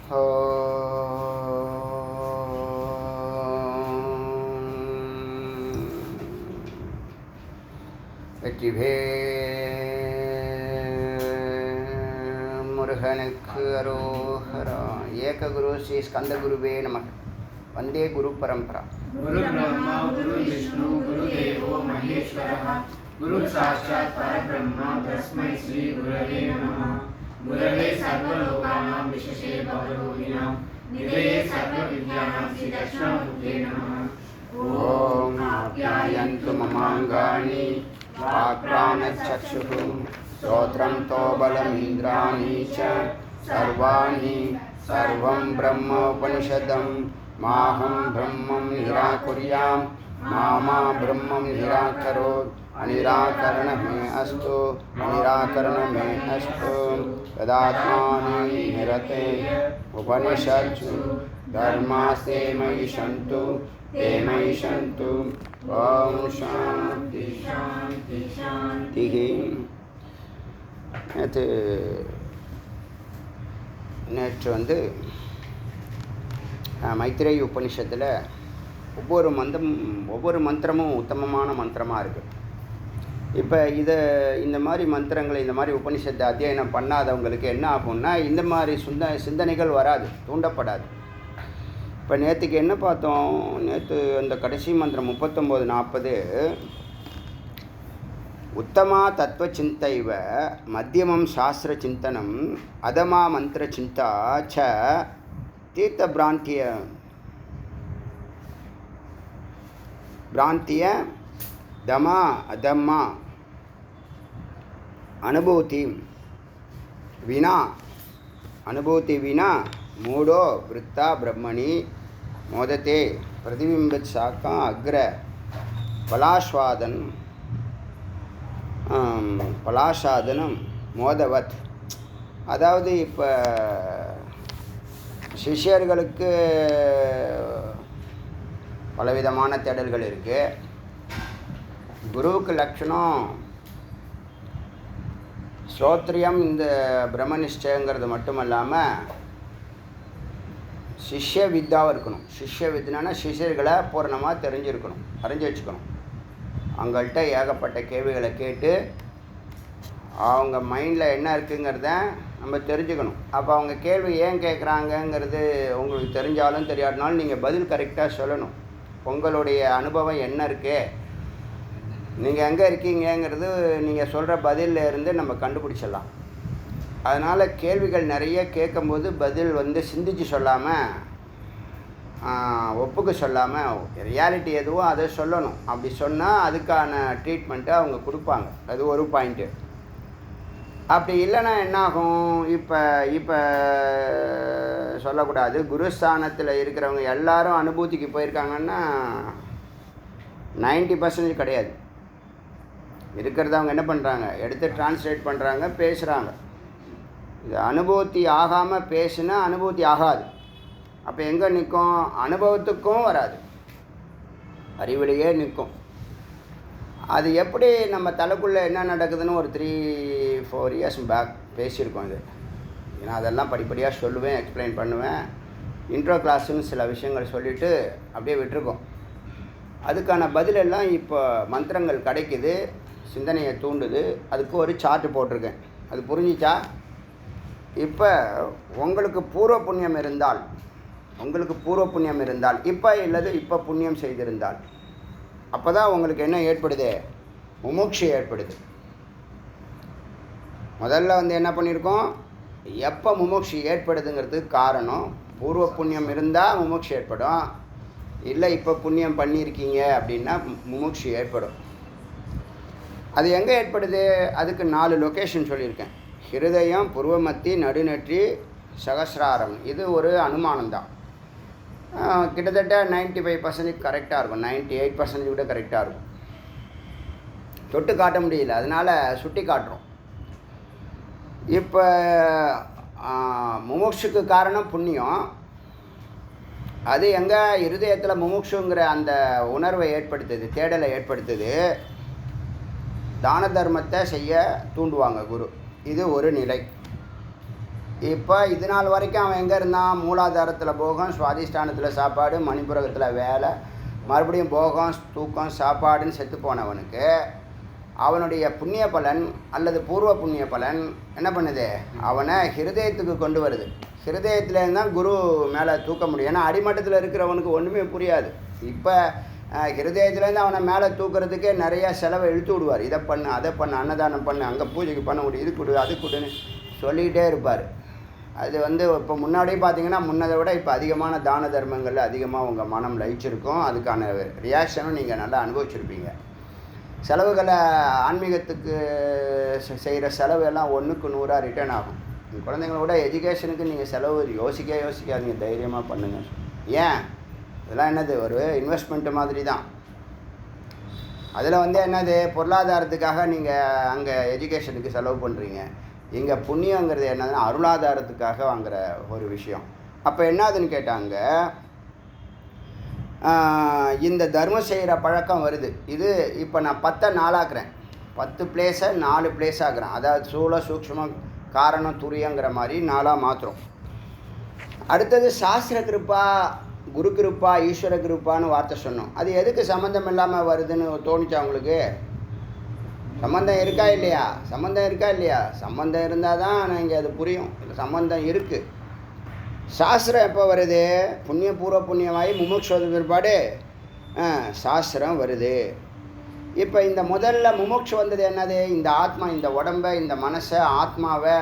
வெற்றிவேல் முருகனுக்கு அரோஹரா. ஏக குரு ஸ்ரீ ஸ்கந்த குருவே நமः. வந்தே குரு பரம்பரா. குரு பிரம்மா குரு விஷ்ணு குரு தேவோ மகேஸ்வரः குரு சாட்சாத் பரபிரம்மா தஸ்மை ஸ்ரீ குரவே நமः. குரவே சர்வலோகானாம் விசேஷே பவரோகிணாம் நிதயே சர்வவித்யானாம் ஸ்ரீ தட்சிணாமூர்த்தே நமः. ஓம் ஆப்யாயந்து மமாங்கானி வாக்ப்ராணச்சக்ஷுः ஸ்ரோத்ரம் தோபலமிந்திராணி ச சர்வாணி சர்வம் பிரம்ம உபனிஷதம் மாஹம் பிரம்மம் நிராகுர்யாம் மாமா பிரம்மம் நிராகரோத் அநிராகரணமே அஸ்து அநிராகரணமே அஸ்து. ததாத்மானி நிரதே உபனிஷத்சு தர்மாஸ்தே மயி சந்து ते मयि सन्तु. ओम शांति शांति शांति. நேற்று மைத்ரேயி உபனிஷத்தில் ஒவ்வொரு மந்திரமும் உத்தமமான மந்திரமாக இருக்குது. இப்போ இந்த மாதிரி மந்திரங்களை இந்த மாதிரி உபனிஷத்தை அத்தியனம் பண்ணாதவங்களுக்கு என்ன ஆகும்னா இந்த மாதிரி சிந்தனைகள் வராது, தூண்டப்படாது. இப்போ நேற்றுக்கு என்ன பார்த்தோம்? நேற்று அந்த கடைசி மந்திரம் 39-40 உத்தமா தத்துவ சிந்தைவ மத்தியமம் சாஸ்திர சிந்தனம் அதமா மந்திர சிந்தா ச தீர்த்த பிராந்திய தமா அதம்மா அனுபூதி வினா மூடோ விருத்தா பிரம்மணி மோதத்தே பிரதிபிம்பத் சாக்கா அக்ர பலாசாதனம் மோதவத். அதாவது இப்போ சிஷ்யர்களுக்கு பலவிதமான தேடல்கள் இருக்குது. குருவுக்கு லட்சணம் ஸ்ரோத்ரியம், இந்த பிரம்மனிஷ்டங்கிறது மட்டும் இல்லாமல் சிஷ்ய வித்தாவும் இருக்கணும். சிஷ்ய வித்னா சிஷ்யர்களை பூர்ணமாக அறிஞ்சு வச்சுக்கணும். அவங்கள்ட்ட ஏகப்பட்ட கேள்விகளை கேட்டு அவங்க மைண்டில் என்ன இருக்குங்கிறத நம்ம தெரிஞ்சுக்கணும். அப்போ அவங்க கேள்வி ஏன் கேட்குறாங்கங்கிறது உங்களுக்கு தெரிஞ்சாலும் தெரியாட்டினாலும் நீங்கள் பதில் கரெக்டாக சொல்லணும். உங்களுடைய அனுபவம் என்ன இருக்கு, நீங்கள் எங்கே இருக்கீங்கிறது நீங்கள் சொல்கிற பதிலில் இருந்து நம்ம கண்டுபிடிச்சிடலாம். அதனால் கேள்விகள் நிறைய கேட்கும்போது பதில் சிந்திச்சு சொல்லாமல், ஒப்புக்கு சொல்லாமல் ரியாலிட்டி எதுவோ அதை சொல்லணும். அப்படி சொன்னால் அதுக்கான ட்ரீட்மெண்ட்டை அவங்க கொடுப்பாங்க. அது ஒரு பாயிண்ட்டு. அப்படி இல்லைன்னா என்னாகும்? இப்போ சொல்லக்கூடாது. குருஸ்தானத்தில் இருக்கிறவங்க எல்லாரும் அனுபூதிக்கு போயிருக்காங்கன்னா 90% கிடையாது. இருக்கிறத அவங்க என்ன பண்ணுறாங்க, எடுத்து டிரான்ஸ்லேட் பண்ணுறாங்க, பேசுகிறாங்க. இது அனுபூதி ஆகாமல் பேசுனா அனுபூதி ஆகாது. அப்போ எங்கே நிற்கும்? அனுபவத்துக்கும் வராது, அறிவிலேயே நிற்கும். அது எப்படி நம்ம தலைக்குள்ளே என்ன நடக்குதுன்னு ஒரு 3-4 இயர்ஸ் பேக் பேசியிருக்கோம். இது ஏன்னா அதெல்லாம் படிப்படியாக சொல்லுவேன், எக்ஸ்பிளைன் பண்ணுவேன். இன்ட்ரோ கிளாஸுன்னு சில விஷயங்கள் சொல்லிவிட்டு அப்படியே விட்டுருக்கோம். அதுக்கான பதிலெல்லாம் இப்போ மந்திரங்கள் கிடைக்குது, சிந்தனையை தூண்டுது. அதுக்கு ஒரு சார்ட்டு போட்டிருக்கேன். அது புரிஞ்சிச்சா? இப்போ உங்களுக்கு பூர்வ புண்ணியம் இருந்தால் இப்போ புண்ணியம் செய்திருந்தால் அப்போ தான் உங்களுக்கு என்ன ஏற்படுது? முமுட்சு ஏற்படுது. முதல்ல என்ன பண்ணியிருக்கோம்? எப்போ முமுட்சு ஏற்படுதுங்கிறதுக்கு காரணம் பூர்வ புண்ணியம் இருந்தால் முமுட்சு ஏற்படும். இல்லை இப்போ புண்ணியம் பண்ணியிருக்கீங்க அப்படின்னா முமுட்சு ஏற்படும். அது எங்கே ஏற்படுது? அதுக்கு 4 லொக்கேஷன் சொல்லியிருக்கேன். ஹிருதயம், புருவமத்தி, நடுநெற்றி, சகசிராரம். இது ஒரு அனுமானம்தான். கிட்டத்தட்ட 95% கரெக்டாக இருக்கும், 98% கூட கரெக்டாக இருக்கும். தொட்டு காட்ட முடியல, அதனால் சுட்டி காட்டுறோம். இப்போ முமுட்சுக்கு காரணம் புண்ணியம். அது எங்கே? இருதயத்தில் முமுட்சுங்கிற அந்த உணர்வை ஏற்படுத்துது, தேடலை ஏற்படுத்துது. தான தர்மத்தை செய்ய தூண்டுவாங்க குரு. இது ஒரு நிலை. இப்போ இது நாள் வரைக்கும் அவன் எங்கே இருந்தான்? மூலாதாரத்தில் போகம், சுவாதிஷ்டானத்தில் சாப்பாடு, மணிப்புரகத்தில் வேலை, மறுபடியும் போகம், தூக்கம், சாப்பாடுன்னு செத்து போனவனுக்கு அவனுடைய புண்ணிய பலன் அல்லது பூர்வ புண்ணிய பலன் என்ன பண்ணுது? அவனை ஹிருதயத்துக்கு கொண்டு வருது. ஹிருதயத்துலேருந்து தான் குரு மேலே தூக்க முடியும். ஏன்னா அடிமட்டத்தில் இருக்கிறவனுக்கு ஒன்றுமே புரியாது. இப்போ ஹிருதயத்துலேருந்து அவனை மேலே தூக்கிறதுக்கே நிறையா செலவை இழுத்து விடுவார். இதை பண்ணு, அதை பண்ணு, அன்னதானம் பண்ணு, அங்கே பூஜைக்கு பண்ண முடியும், இது கொடு, அது கொடுன்னு சொல்லிகிட்டே இருப்பார். அது இப்போ முன்னாடியே பார்த்தீங்கன்னா முன்னதை விட இப்போ அதிகமான தான தர்மங்களில் அதிகமாக உங்கள் மனம் லயிச்சிருக்கும். அதுக்கான ரியாக்ஷனும் நீங்கள் நல்லா அனுபவிச்சிருப்பீங்க. செலவுகளை ஆன்மீகத்துக்கு செய்கிற செலவு எல்லாம் 1க்கு 100 ரிட்டர்ன் ஆகும். குழந்தைங்களோட எஜுகேஷனுக்கு நீங்கள் செலவு யோசிக்காதீங்க, தைரியமாக பண்ணுங்கள். ஏன்? இதெல்லாம் என்னது? ஒரு இன்வெஸ்ட்மெண்ட்டு மாதிரி தான். அதில் என்னது? பொருளாதாரத்துக்காக நீங்கள் அங்கே எஜுகேஷனுக்கு செலவு பண்ணுறீங்க. இங்கே புண்ணியங்கிறது என்னதுன்னா அருளாதாரத்துக்காக வாங்குகிற ஒரு விஷயம். அப்போ என்னதுன்னு கேட்டாங்க, இந்த தர்மம் செய்கிற பழக்கம் வருது. இது இப்போ நான் 10 4ஆக்குறேன். 10 பிளேஸை 4 பிளேஸ் ஆக்குறேன். அதாவது சூழ, சூக்ஷ்மம், காரணம், துரியங்கிற மாதிரி 4ஆக மாத்திரம். அடுத்தது சாஸ்திர கிருப்பா, குரு கிருப்பா, ஈஸ்வர கிருப்பான்னு வார்த்தை சொன்னோம். அது எதுக்கு சம்மந்தம் இல்லாமல் வருதுன்னு தோணுச்சா உங்களுக்கு? சம்மந்தம் இருக்கா இல்லையா? சம்மந்தம் இருக்கா இல்லையா? சம்மந்தம் இருந்தால் தான் இங்கே அது புரியும். சம்மந்தம் இருக்குது. சாஸ்திரம் எப்போ வருது? புண்ணிய பூர்வ புண்ணியமாகி முமுட்சோத பிற்பாடு சாஸ்திரம் வருது. இப்போ இந்த முதல்ல முமுட்சு வந்தது என்னது? இந்த ஆத்மா, இந்த உடம்பை, இந்த மனசை, ஆத்மாவை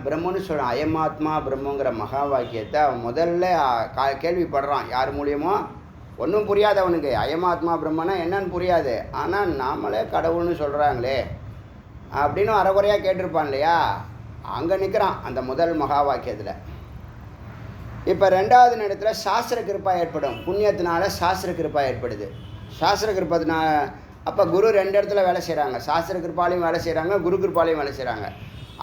பிரம்மன்னு சொல்கிறான். அயமாத்மா பிரம்மங்கிற மகா வாக்கியத்தை அவன் முதல்ல கேள்விப்படுறான். யார் மூலியமோ? ஒன்றும் புரியாதவனுக்கு. அயமாத்மா பிரம்மனா என்னன்னு புரியாது. ஆனால் நாமளே கடவுள்னு சொல்கிறாங்களே அப்படின்னு அரைகுறையாக கேட்டிருப்பான் இல்லையா? அங்கே நிற்கிறான் அந்த முதல் மகா வாக்கியத்தில். இப்போ 2வது இடத்துல சாஸ்திர கிருப்பா ஏற்படும். புண்ணியத்தினால சாஸ்திர கிருப்பா ஏற்படுது. சாஸ்திர கிருப்பத்தினால அப்போ குரு 2 இடத்துல வேலை செய்கிறாங்க. சாஸ்திர கிருப்பாலையும் வேலை செய்கிறாங்க, குரு கிருப்பாலையும் வேலை செய்கிறாங்க.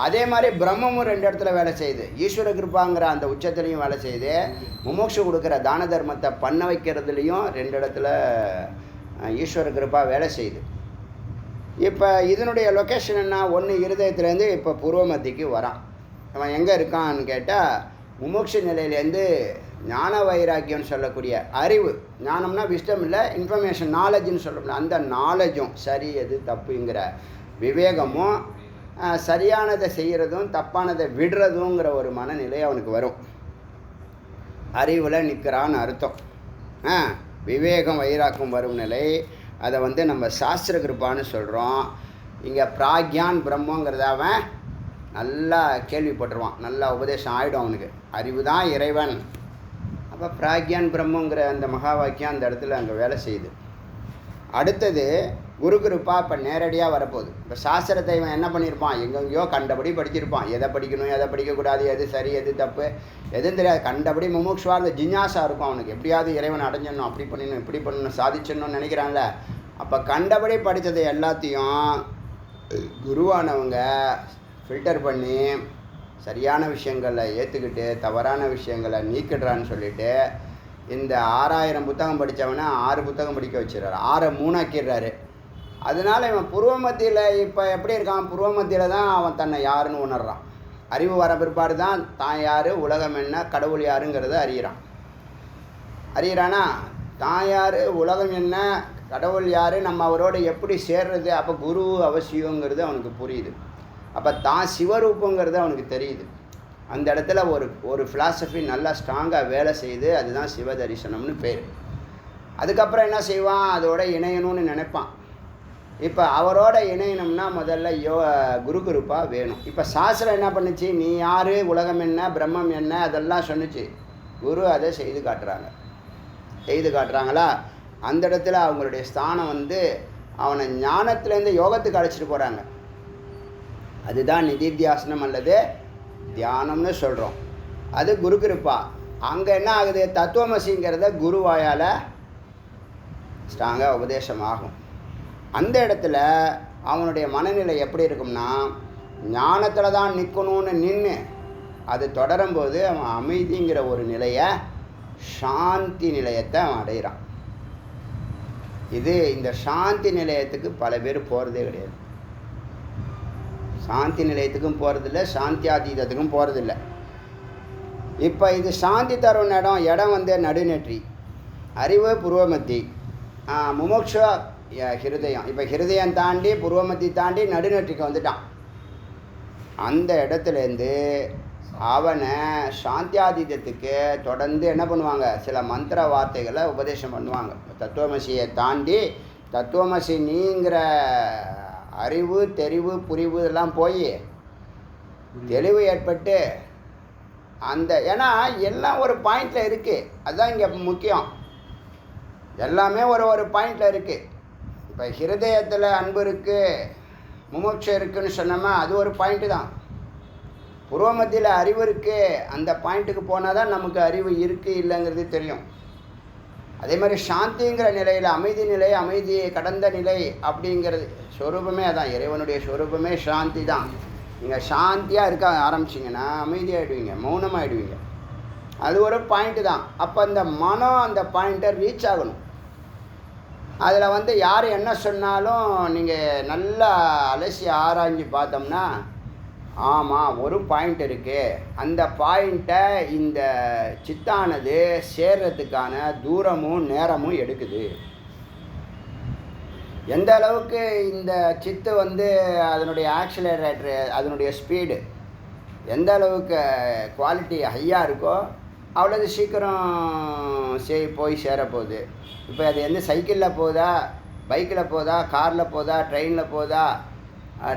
அதே மாதிரி பிரம்மமும் 2 இடத்துல வேலை செய்யுது. ஈஸ்வர கிருப்பாங்கிற அந்த உச்சத்துலேயும் வேலை செய்யுது. முமோட்சு கொடுக்குற தான தர்மத்தை பண்ண வைக்கிறதுலையும் 2 இடத்துல ஈஸ்வர கிருப்பா வேலை செய்யுது. இப்போ இதனுடைய லொக்கேஷன் என்ன? ஒன்று இருதயத்துலேருந்து இப்போ பூர்வ மத்திக்கு வரான். அவன் எங்கே இருக்கான்னு கேட்டால் முமோட்ச நிலையிலேருந்து ஞான வைராக்கியம்னு சொல்லக்கூடிய அறிவு, ஞானம்னா விஸ்டம் இல்லை, இன்ஃபர்மேஷன், நாலேஜுன்னு சொல்லக்கூடிய அந்த நாலேஜும், சரி எது தப்புங்கிற விவேகமும், சரியானதை செய்கிறதும் தப்பானதை விடுறதுங்கிற ஒரு மனநிலை அவனுக்கு வரும். அறிவில் நிற்கிறான்னு அர்த்தம். விவேகம் வைராக்கம் வரும் நிலை. அதை நம்ம சாஸ்திர கிருப்பான்னு சொல்கிறோம். இங்கே பிராக்யான் பிரம்மங்கிறத அவன் நல்லா கேள்விப்பட்டுருவான். நல்லா உபதேசம் ஆகிடும் அவனுக்கு. அறிவு தான் இறைவன். அப்போ பிராக்யான் பிரம்மங்கிற அந்த மகா வாக்கியம் அந்த இடத்துல அங்கே வேலை செய்யுது. அடுத்தது குரு கிருப்பா இப்போ நேரடியாக வரப்போகுது. இப்போ சாஸ்திரத்தை இவன் என்ன பண்ணியிருப்பான்? எங்கெங்கேயோ கண்டபடி படிச்சிருப்பான். எதை படிக்கணும், எதை படிக்கக்கூடாது, எது சரி, எது தப்பு, எதுவும் தெரியாது. கண்டபடி முமுட்சுவா அந்த ஜிஞ்ஞாசா இருக்கும் அவனுக்கு. எப்படியாவது இறைவன் அடைஞ்சிடணும், அப்படி பண்ணணும், இப்படி பண்ணணும், சாதிச்சிடணும்னு நினைக்கிறான்ல. அப்போ கண்டபடி படித்ததை எல்லாத்தையும் குருவானவங்க ஃபில்டர் பண்ணி சரியான விஷயங்களை ஏற்றுக்கிட்டு தவறான விஷயங்களை நீக்கிடுறான்னு சொல்லிட்டு இந்த 6000 புத்தகம் படித்தவனை 6 புத்தகம் படிக்க வச்சிடறாரு. 6 3ஆக்கிடுறாரு. அதனால் இவன் பூர்வ மத்தியில் இப்போ எப்படி இருக்கான்? பூர்வ மத்தியில் தான் அவன் தன்னை யாருன்னு உணர்றான். அறிவு வர பிற்பாடு தான் தான் யார், உலகம் என்ன, கடவுள் யாருங்கிறத அறியிறானா? தான் யார், உலகம் என்ன, கடவுள் யார், நம்ம அவரோட எப்படி சேர்றது, அப்போ குரு அவசியங்கிறது அவனுக்கு புரியுது. அப்போ தான் சிவரூபங்கிறது அவனுக்கு தெரியுது. அந்த இடத்துல ஒரு ஃபிலாசபி நல்லா ஸ்ட்ராங்காக வேலை செய்யுது. அதுதான் சிவ தரிசனம்னு பேர். அதுக்கப்புறம் என்ன செய்வான்? அதோட இணையணும்னு நினைப்பான். இப்போ அவரோட இணையணும்னா முதல்ல குரு கிருப்பா வேணும். இப்போ சாஸ்திரம் என்ன பண்ணுச்சு? நீ யார், உலகம் என்ன, பிரம்மம் என்ன, அதெல்லாம் சொன்னிச்சு. குரு அதை செய்து காட்டுறாங்களா? அந்த இடத்துல அவங்களுடைய ஸ்தானம் அவனை ஞானத்துலேருந்து யோகத்துக்கு அழைச்சிட்டு போகிறாங்க. அதுதான் நிதித்தியாசனம் அல்லது தியானம்னு சொல்கிறோம். அது குரு கிருப்பா. அங்கே என்ன ஆகுது? தத்துவமசிங்கிறத குருவாயால் ஸ்ட்ராங்காக உபதேசம் ஆகும். அந்த இடத்துல அவனுடைய மனநிலை எப்படி இருக்கும்னா, ஞானத்தில் தான் நிற்கணும்னு நின்று அது தொடரும்போது அவன் அமைதிங்கிற ஒரு நிலையை, சாந்தி நிலையத்தை அவன் அடைகிறான். இந்த சாந்தி நிலையத்துக்கு பல பேர் போகிறதே கிடையாது. சாந்தி நிலையத்துக்கும் போகிறதில்ல, சாந்தியாதீதத்துக்கும் போகிறதில்ல. இப்போ இது சாந்தி தரும் இடம் வந்து நடுநெற்றி, அறிவு புருவமத்தி, முமுட்சு ஹிருதயம். இப்போ ஹிருதயம் தாண்டி புருவமத்தி தாண்டி நடுநெற்றிக்கு வந்துட்டான். அந்த இடத்துலேருந்து அவனை சாந்தியாதீதத்துக்கு தொடர்ந்து என்ன பண்ணுவாங்க, சில மந்திர வார்த்தைகளை உபதேசம் பண்ணுவாங்க. தத்துவமசியை தாண்டி தத்துவமசி நீங்கிற அறிவு தெரிவு புரிவு இதெல்லாம் போய் தெளிவு ஏற்பட்டு அந்த, ஏன்னா எல்லாம் ஒரு பாயிண்டில் இருக்குது. அதுதான் இங்கே முக்கியம். எல்லாமே ஒரு பாயிண்டில் இருக்குது. இப்போ ஹிருதயத்தில் அன்பு இருக்குது, முமுட்சு இருக்குதுன்னு சொன்னோம்னா அது ஒரு பாயிண்ட்டு தான். புருவமத்தியில் அறிவு இருக்குது, அந்த பாயிண்ட்டுக்கு போனால் தான் நமக்கு அறிவு இருக்குது இல்லைங்கிறது தெரியும். அதே மாதிரி சாந்திங்கிற நிலையில் அமைதி நிலை, அமைதியை கடந்த நிலை அப்படிங்கிறது ஸ்வரூபமே அதான். இறைவனுடைய ஸ்வரூபமே சாந்தி தான். நீங்கள் சாந்தியாக இருக்க ஆரம்பிச்சிங்கன்னா அமைதியாகிடுவீங்க, மௌனமாகிடுவீங்க. அது ஒரு பாயிண்ட்டு தான். அப்போ அந்த மனம் அந்த பாயிண்ட்டை ரீச் ஆகணும். அதில் வந்து யார் என்ன சொன்னாலும் நீங்கள் நல்லா அலசி ஆராய்ஞ்சு பார்த்தோம்னா, ஆமாம் ஒரு பாயிண்ட் இருக்குது, அந்த பாயிண்ட்டை இந்த சித்தானது சேர்றதுக்கான தூரமும் நேரமும் எடுக்குது. எந்த அளவுக்கு இந்த சித்து வந்து அதனுடைய ஆக்சிலரேட்டரு, அதனுடைய ஸ்பீடு எந்த அளவுக்கு குவாலிட்டி ஹையாக இருக்கோ அவ்வளோது சீக்கிரம் போய் சேரப்போகுது. இப்போ அது எந்த சைக்கிளில் போகுதா, பைக்கில் போகுதா, காரில் போகுதா, ட்ரெயினில் போகுதா,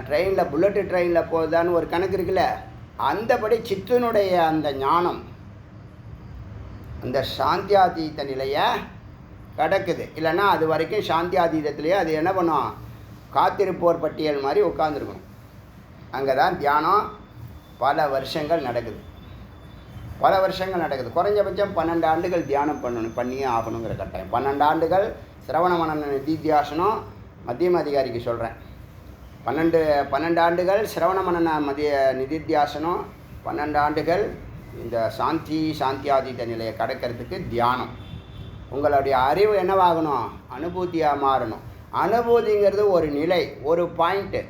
ட்ரெயினில் புல்லட்டு ட்ரெயினில் போகுதான்னு ஒரு கணக்கு இருக்குல்ல, அந்தபடி சித்தினுடைய அந்த ஞானம் அந்த சாந்தியாதீத நிலையை கிடக்குது. இல்லைன்னா அது வரைக்கும் சாந்தியாதீதத்துலேயே அது என்ன பண்ணும், காத்திருப்போர் பட்டியல் மாதிரி உட்காந்துருக்கணும். அங்கே தான் தியானம் பல வருஷங்கள் நடக்குது. குறைஞ்சபட்சம் 12 ஆண்டுகள் தியானம் பண்ணியே ஆகணுங்கிற கட்டாயம். 12 ஆண்டுகள் சிரவண மனன நிதித்தியாசனம் மத்தியம அதிகாரிக்கு சொல்கிறேன். 12 ஆண்டுகள் சிரவண மனன நிதித்தியாசனம், 12 ஆண்டுகள் இந்த சாந்தியாதீத நிலையை கடக்கிறதுக்கு தியானம். உங்களுடைய அறிவு என்னவாகணும், அனுபூதியாக மாறணும். அனுபூதிங்கிறது ஒரு நிலை, ஒரு பாயிண்ட்டு.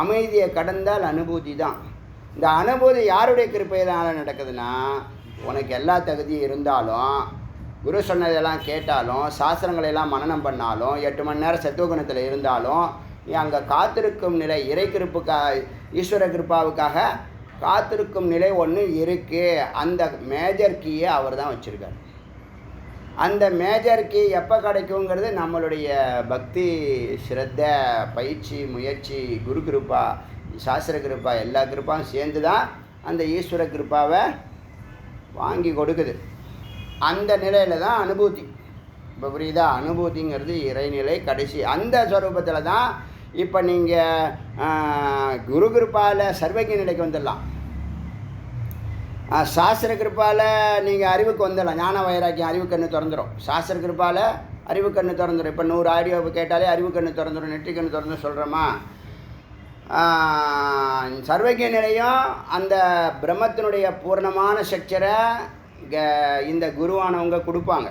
அமைதியை கடந்தால் அனுபூதி தான். இந்த அனுபூதி யாருடைய கிருப்பையினால் நடக்குதுன்னா, உனக்கு எல்லா தகுதியும் இருந்தாலும், குரு சொன்னதெல்லாம் கேட்டாலும், சாஸ்திரங்களெல்லாம் மனனம் பண்ணாலும், 8 மணி நேரம் சத்துவகுணத்தில் இருந்தாலும், நீ அங்கே காத்திருக்கும் நிலை, இறை கிருப்புக்காக, ஈஸ்வர கிருப்பாவுக்காக காத்திருக்கும் நிலை ஒன்று இருக்குது. அந்த மேஜர் கீயை அவர் தான் வச்சுருக்கார். அந்த மேஜர் கீ எப்போ கிடைக்குங்கிறது நம்மளுடைய பக்தி, ஸ்ரத்த, பயிற்சி, முயற்சி, குரு கிருப்பா, சாஸ்திர கிருப்பா, எல்லா கிருப்பாவும் சேர்ந்து தான் அந்த ஈஸ்வர கிருப்பாவை வாங்கி கொடுக்குது. அந்த நிலையில் தான் அனுபூதி. இப்போ புரியுதா? அனுபூதிங்கிறது இறைநிலை கடைசி. அந்த ஸ்வரூபத்தில் தான் இப்போ நீங்கள் குரு கிருப்பாவில் சர்வஜ்ஞ நிலைக்கு வந்துடலாம். சாஸ்திர கிருப்பால் நீங்கள் அறிவுக்கு வந்துடலாம். ஞான வைராக்கியம் அறிவு கண்ணு திறந்துடும். சாஸ்திர கிருப்பால் அறிவு கண்ணு திறந்துடும். இப்போ 100 ஆடியோ கேட்டாலே அறிவு கண்ணு திறந்துடும், நெற்றி கண்ணு திறந்து சொல்கிறோமா. சர்வஜ்ஞ நிலையும் அந்த பிரம்மத்தினுடைய பூர்ணமான ஸ்ட்ரக்சரை இந்த குருவானவங்க கொடுப்பாங்க.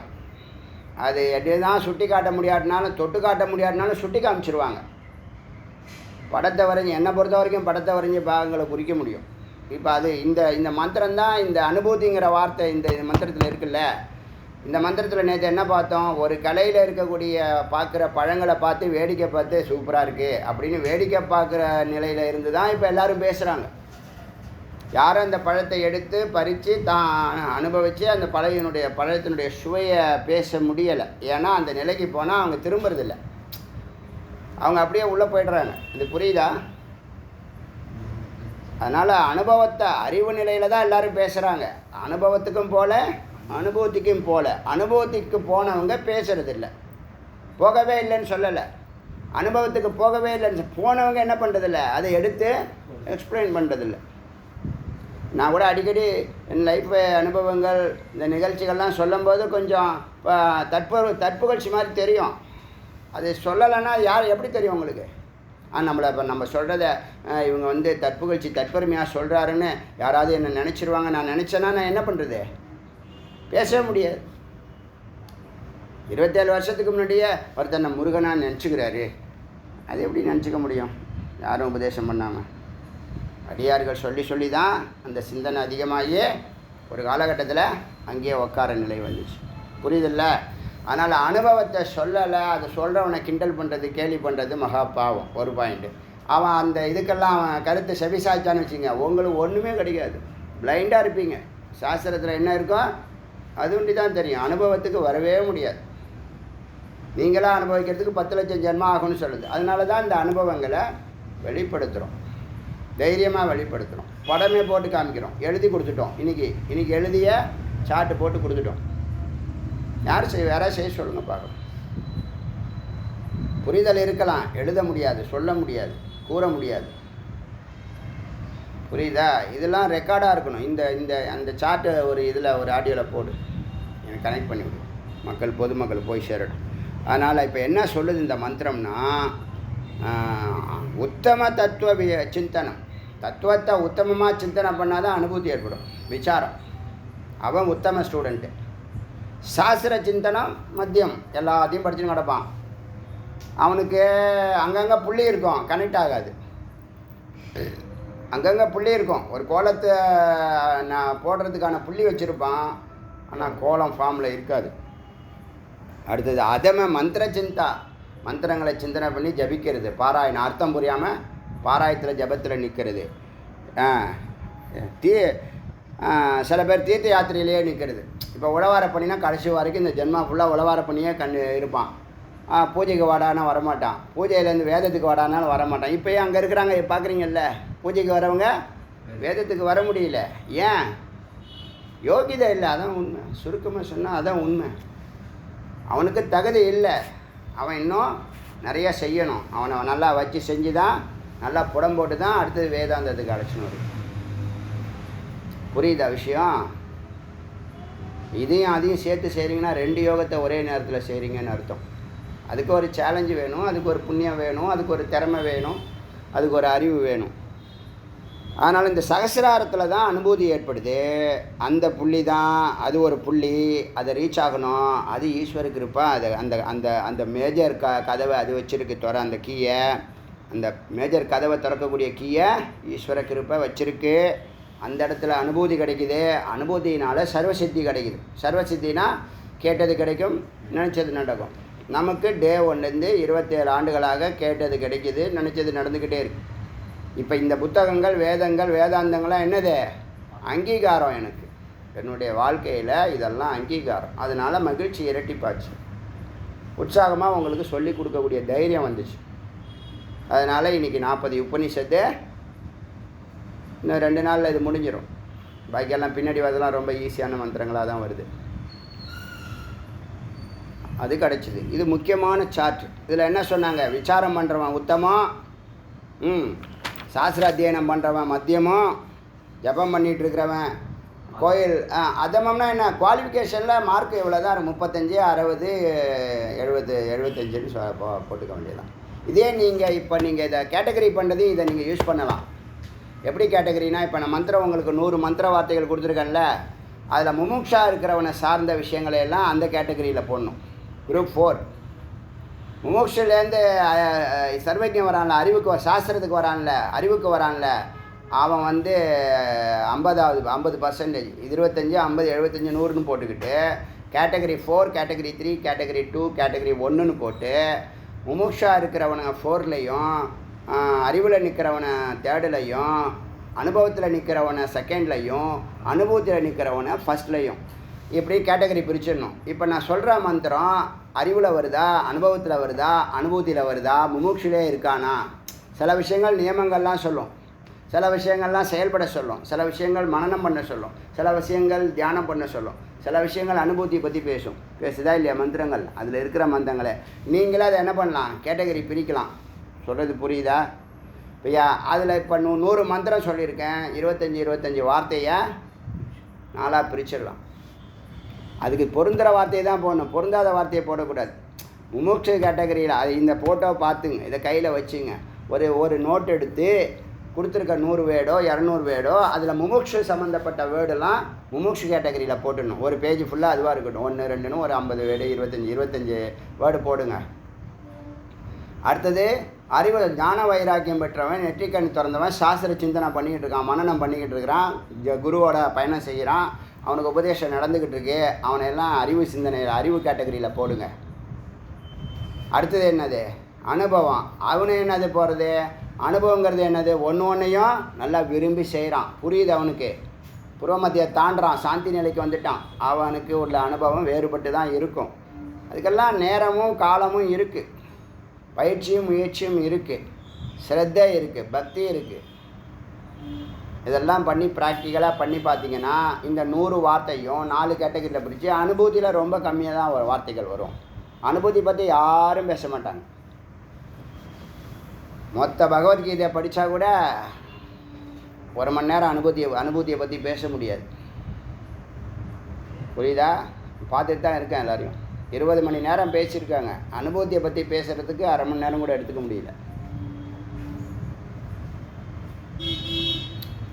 அது எப்படி தான் சுட்டி காட்ட முடியாட்டினாலும், தொட்டு காட்ட முடியாட்டினாலும் சுட்டி காமிச்சிருவாங்க. படத்தை வரைஞ்சி, என்னை பொறுத்த வரைக்கும் படத்தை வரைஞ்சி பாகங்களை குறிக்க முடியும். இப்போ அது இந்த மந்திரம்தான், இந்த அனுபூதிங்கிற வார்த்தை இந்த மந்திரத்தில் இருக்குல்ல. இந்த மந்திரத்தில் நேற்று என்ன பார்த்தோம், ஒரு கலையில் இருக்கக்கூடிய பார்க்குற பழங்களை பார்த்து வேடிக்கை பார்த்து சூப்பராக இருக்குது அப்படின்னு வேடிக்கை பார்க்குற நிலையில் இருந்து தான் இப்போ எல்லோரும் பேசுகிறாங்க. யாரும் அந்த பழத்தை எடுத்து பறித்து தான் அனுபவித்து அந்த பழத்தினுடைய சுவையை பேச முடியலை. ஏன்னா அந்த நிலைக்கு போனால் அவங்க திரும்புறதில்லை, அவங்க அப்படியே உள்ளே போய்ட்றாங்க. இது புரியுதா? அதனால் அனுபவத்தை, அறிவு நிலையில் தான் எல்லோரும் பேசுகிறாங்க. அனுபவத்துக்கும் போல, அனுபவத்துக்கும் போல. அனுபவத்துக்கு போனவங்க பேசுகிறதில்ல, போகவே இல்லைன்னு சொல்லலை. அனுபவத்துக்கு போகவே இல்லைன்னு போனவங்க என்ன பண்ணுறதில்ல, அதை எடுத்து எக்ஸ்பிளைன் பண்ணுறதில்ல. நான் கூட அடிக்கடி என் லைஃப் அனுபவங்கள் இந்த நிகழ்ச்சிகள்லாம் சொல்லும்போது கொஞ்சம் தற்புகழ்ச்சி மாதிரி தெரியும். அது சொல்லலைன்னா யார் எப்படி தெரியும் உங்களுக்கு? நம்மளை இப்போ நம்ம சொல்கிறத இவங்க வந்து தற்புகழ்ச்சி தற்பெருமையாக சொல்கிறாருன்னு யாராவது என்னை நினச்சிருவாங்க. நான் நினச்சேன்னா நான் என்ன பண்ணுறது? பேசவே முடியாது. 27 வருஷத்துக்கு முன்னாடியே ஒருத்தர் நம்ம முருகனாக நினச்சிக்கிறாரு, அது எப்படி நினச்சிக்க முடியும் யாரும் உபதேசம் பண்ணாமல்? அடியார்கள் சொல்லி தான் அந்த சிந்தனை அதிகமாகி ஒரு காலகட்டத்தில் அங்கேயே உட்கார நிலை வந்துச்சு. புரியுதில்ல? அதனால் அனுபவத்தை சொல்லலை, அதை சொல்கிறவனை கிண்டல் பண்ணுறது கேலி பண்ணுறது மகா பாவம். ஒரு பாயிண்ட்டு. அவன் அந்த இதுக்கெல்லாம் அவன் கருத்தை செவிசாய்ச்சான்னு வச்சுங்க, உங்களுக்கு ஒன்றுமே கிடைக்காது, பிளைண்டாக இருப்பீங்க. சாஸ்திரத்தில் என்ன இருக்கோ அது ஒண்டி தான் தெரியும், அனுபவத்துக்கு வரவே முடியாது. நீங்களாக அனுபவிக்கிறதுக்கு 10 லட்சம் ஜென்மம் ஆகும்னு சொல்லுது. அதனால தான் இந்த அனுபவங்களை வெளிப்படுத்துகிறோம், தைரியமாக வெளிப்படுத்துகிறோம். படமே போட்டு காமிக்கிறோம், எழுதி கொடுத்துட்டோம். இன்றைக்கி எழுதிய சார்ட்டு போட்டு கொடுத்துட்டோம். யார் யாராவது செய்ய சொல்லுங்கள் பார்க்கலாம். புரிதல் இருக்கலாம், எழுத முடியாது, சொல்ல முடியாது, கூற முடியாது. புரியுதா? இதெல்லாம் ரெக்கார்டாக இருக்கணும். இந்த அந்த சார்ட்டை ஒரு இதில் ஒரு ஆடியோவில் போடு, எனக்கு கனெக்ட் பண்ணி விடு, மக்கள் பொதுமக்கள் போய் சேரட்டும். அதனால் இப்போ என்ன சொல்லுது இந்த மந்திரம்னா, உத்தம தத்துவ சிந்தனம், தத்துவத்தை உத்தமமாக சிந்தனை பண்ணால் தான் அனுபூதி ஏற்படும், விசாரம். அவன் உத்தம ஸ்டூடெண்ட்டு. சாஸ்திர சிந்தனம் மத்தியம், எல்லாத்தையும் படிச்சுன்னு கிடப்பான். அவனுக்கு அங்கங்கே புள்ளி இருக்கும், கனெக்ட் ஆகாது. அங்கங்கே புள்ளி இருக்கும், ஒரு கோலத்தை நான் போடுறதுக்கான புள்ளி வச்சுருப்பான், ஆனால் கோலம் ஃபார்மில் இருக்காது. அடுத்தது அதம மந்திர சிந்தா, மந்திரங்களை சிந்தனை பண்ணி ஜபிக்கிறது, பாராயணம் அர்த்தம் புரியாமல் பாராயத்தில் ஜபத்தில் நிற்கிறது. சில பேர் தீர்த்த யாத்திரையிலேயே நிற்கிறது. இப்போ உழவார பண்ணினா கடைசி வரைக்கும் இந்த ஜென்மா ஃபுல்லாக உழவார பண்ணியே இருப்பான். பூஜைக்கு வாடானா வரமாட்டான், பூஜையிலேருந்து வேதத்துக்கு வாடானாலும் வரமாட்டான். இப்போயே அங்கே இருக்கிறாங்க, பார்க்குறீங்கல்ல, பூஜைக்கு வரவங்க வேதத்துக்கு வர முடியல. ஏன்? யோகிதை இல்லை, அதான் உண்மை. சுருக்கமாக சொன்னால் அதான் உண்மை. அவனுக்கு தகுதி இல்லை, அவன் இன்னும் நிறையா செய்யணும். அவனை நல்லா வச்சு செஞ்சு தான், நல்லா புடம் போட்டு தான் அடுத்தது வேதாந்தத்துக்கு அழைச்சின்னு வரும். புரியுதா விஷயம்? இதையும் அதையும் சேர்த்து செய்கிறீங்கன்னா 2 யோகத்தை ஒரே நேரத்தில் செய்கிறீங்கன்னு அர்த்தம். அதுக்கு ஒரு சேலஞ்சு வேணும், அதுக்கு ஒரு புண்ணியம் வேணும், அதுக்கு ஒரு திறமை வேணும், அதுக்கு ஒரு அறிவு வேணும். அதனால் இந்த சகசிராரத்தில் தான் அனுபூதி ஏற்படுது. அந்த புள்ளி தான், அது ஒரு புள்ளி, அதை ரீச் ஆகணும். அது ஈஸ்வர கிருப்பா. அது அந்த அந்த அந்த மேஜர் கதவை அது வச்சுருக்கு, துற அந்த கீயை, அந்த மேஜர் கதவை திறக்கக்கூடிய கீயை ஈஸ்வர கிருப்பை வச்சுருக்கு. அந்த இடத்துல அனுபூதி கிடைக்குது. அனுபூதியினால் சர்வசித்தி கிடைக்குது. சர்வசித்தினா கேட்டது கிடைக்கும், நினச்சது நடக்கும். நமக்கு டே 1லேருந்து 27 ஆண்டுகளாக கேட்டது கிடைக்குது, நினச்சது நடந்துக்கிட்டே இருக்குது. இப்போ இந்த புத்தகங்கள், வேதங்கள், வேதாந்தங்கள்லாம் என்னது? அங்கீகாரம். எனக்கு என்னுடைய வாழ்க்கையில் இதெல்லாம் அங்கீகாரம். அதனால் மகிழ்ச்சி இரட்டிப்பாச்சு. உற்சாகமாக உங்களுக்கு சொல்லி கொடுக்கக்கூடிய தைரியம் வந்துச்சு. அதனால் இன்றைக்கி 40 உபநிஷத்து, இன்னும் 2 நாளில் இது முடிஞ்சிடும். பாக்கியெல்லாம் பின்னாடி வரதெல்லாம் ரொம்ப ஈஸியான மந்திரங்களாக தான் வருது. அது கிடச்சிது. இது முக்கியமான சார்ட். இதில் என்ன சொன்னாங்க? விசாரம் பண்ணுறவன் உத்தமம், சாஸ்திர அத்தியனம் பண்ணுறவன் மத்தியமும், ஜபம் பண்ணிகிட்ருக்கிறவன் கோயில். அதமம்னா என்ன? குவாலிஃபிகேஷனில் மார்க் எவ்வளோ தான்? 35, 60, 70, 75ன்னு போட்டுக்க வேண்டியதான். இதே நீங்கள் இப்போ நீங்கள் இதை கேட்டகரி பண்ணுறது, இதை நீங்கள் யூஸ் பண்ணலாம். எப்படி கேட்டகரினா, இப்போ நான் மந்திரம் உங்களுக்கு 100 மந்திர வார்த்தைகள் கொடுத்துருக்கேன்ல, அதில் முமுக்ஷா இருக்கிறவனை சார்ந்த விஷயங்களை எல்லாம் அந்த கேட்டகரியில் போடணும். குரூப் 4. முமுக்ஷிலேருந்து சர்வஜம் வரான்ல, அறிவுக்கு சாஸ்திரத்துக்கு வரான்ல, அறிவுக்கு வரான்ல, அவன் 50%, 25, 50, 75, 100ன்னு போட்டுக்கிட்டு கேட்டகரி 4, கேட்டகரி 3, கேட்டகரி 2, கேட்டகரி 1ன்னு போட்டு முமுக்ஷா இருக்கிறவனை 4லையும், அறிவில் நிற்கிறவனை 3லையும், அனுபவத்தில் நிற்கிறவனை 2லையும், அனுபவத்தில் நிற்கிறவனை 1லையும், இப்படி கேட்டகரி பிரிச்சிடணும். இப்போ நான் சொல்கிற மந்திரம் அறிவில் வருதா, அனுபவத்தில் வருதா, அனுபவத்தில் வருதா, முமுட்சிலே இருக்கானா? சில விஷயங்கள் நியமங்கள்லாம் சொல்லும், சில விஷயங்கள்லாம் செயல்பட சொல்லும், சில விஷயங்கள் மனனம் பண்ண சொல்லும், சில விஷயங்கள் தியானம் பண்ண சொல்லும், சில விஷயங்கள் அனுபூதியை பற்றி பேசுதா இல்லையா மந்திரங்கள்? அதில் இருக்கிற மந்திரங்களை நீங்களே அதை என்ன பண்ணலாம்? கேட்டகரி பிரிக்கலாம். சொல்கிறது புரியுதா? இப்போயா அதில் இப்போ 100 மந்திரம் சொல்லியிருக்கேன், 25 வார்த்தையை 4ஆக பிரிச்சிடலாம். அதுக்கு பொருந்துகிற வார்த்தையை தான் போடணும், பொருந்தாத வார்த்தையை போடக்கூடாது. முமுட்சு கேட்டகரியில் அது இந்த ஃபோட்டோவை பார்த்துங்க, இதை கையில் வச்சுங்க. ஒரு நோட் எடுத்து கொடுத்துருக்க 100 வேர்டோ 200 வேர்டோ அதில் முமுட்சு சம்மந்தப்பட்ட வேர்டெல்லாம் முமுட்சு கேட்டகரியில் போட்டுடணும். ஒரு பேஜ் ஃபுல்லாக அதுவாக இருக்கட்டும். 1, 2ன்னு ஒரு 50 வேர்டு, 25 வேர்டு போடுங்க. அடுத்தது அறிவு ஞான வைராக்கியம் பெற்றவன், நெற்றிக்கண் திறந்தவன், சாஸ்திர சிந்தனை பண்ணிக்கிட்டு இருக்கான், மனனம் பண்ணிக்கிட்டு இருக்கிறான், குருவோட பயணம் செய்கிறான், அவனுக்கு உபதேசம் நடந்துக்கிட்டு இருக்கு, அவனை எல்லாம் அறிவு சிந்தனையில் அறிவு கேட்டகரியில் போடுங்க. அடுத்தது என்னது? அனுபவம். அவனு என்னது போகிறது? அனுபவங்கிறது என்னது? ஒன்றையும் நல்லா விரும்பி செய்கிறான், புரியுது அவனுக்கு, புறமத்தியை தாண்டுறான், சாந்தி நிலைக்கு வந்துட்டான். அவனுக்கு உள்ள அனுபவம் வேறுபட்டு தான் இருக்கும். அதுக்கெல்லாம் நேரமும் காலமும் இருக்குது, பயிற்சியும் முயற்சியும் இருக்குது, ஸ்ரத்தை இருக்குது, பக்தி இருக்குது. இதெல்லாம் பண்ணி ப்ராக்டிக்கலாக பண்ணி பார்த்தீங்கன்னா இந்த 100 வார்த்தையும் 4 கேட்டகரியில் பிரித்து அனுபூதியில் ரொம்ப கம்மியாக தான் வார்த்தைகள் வரும். அனுபூதி பற்றி யாரும் பேச மாட்டாங்க. மொத்த பகவத்கீதையை படித்தா கூட 1 மணி நேரம் அனுபூதியை பற்றி பேச முடியாது. புரியுதா? பார்த்துட்டு தான் இருக்கேன் எல்லாரையும். 20 மணி நேரம் பேசியிருக்காங்க, அனுபூதியை பற்றி பேசுகிறதுக்கு அரை மணி நேரம் கூட எடுத்துக்க முடியல.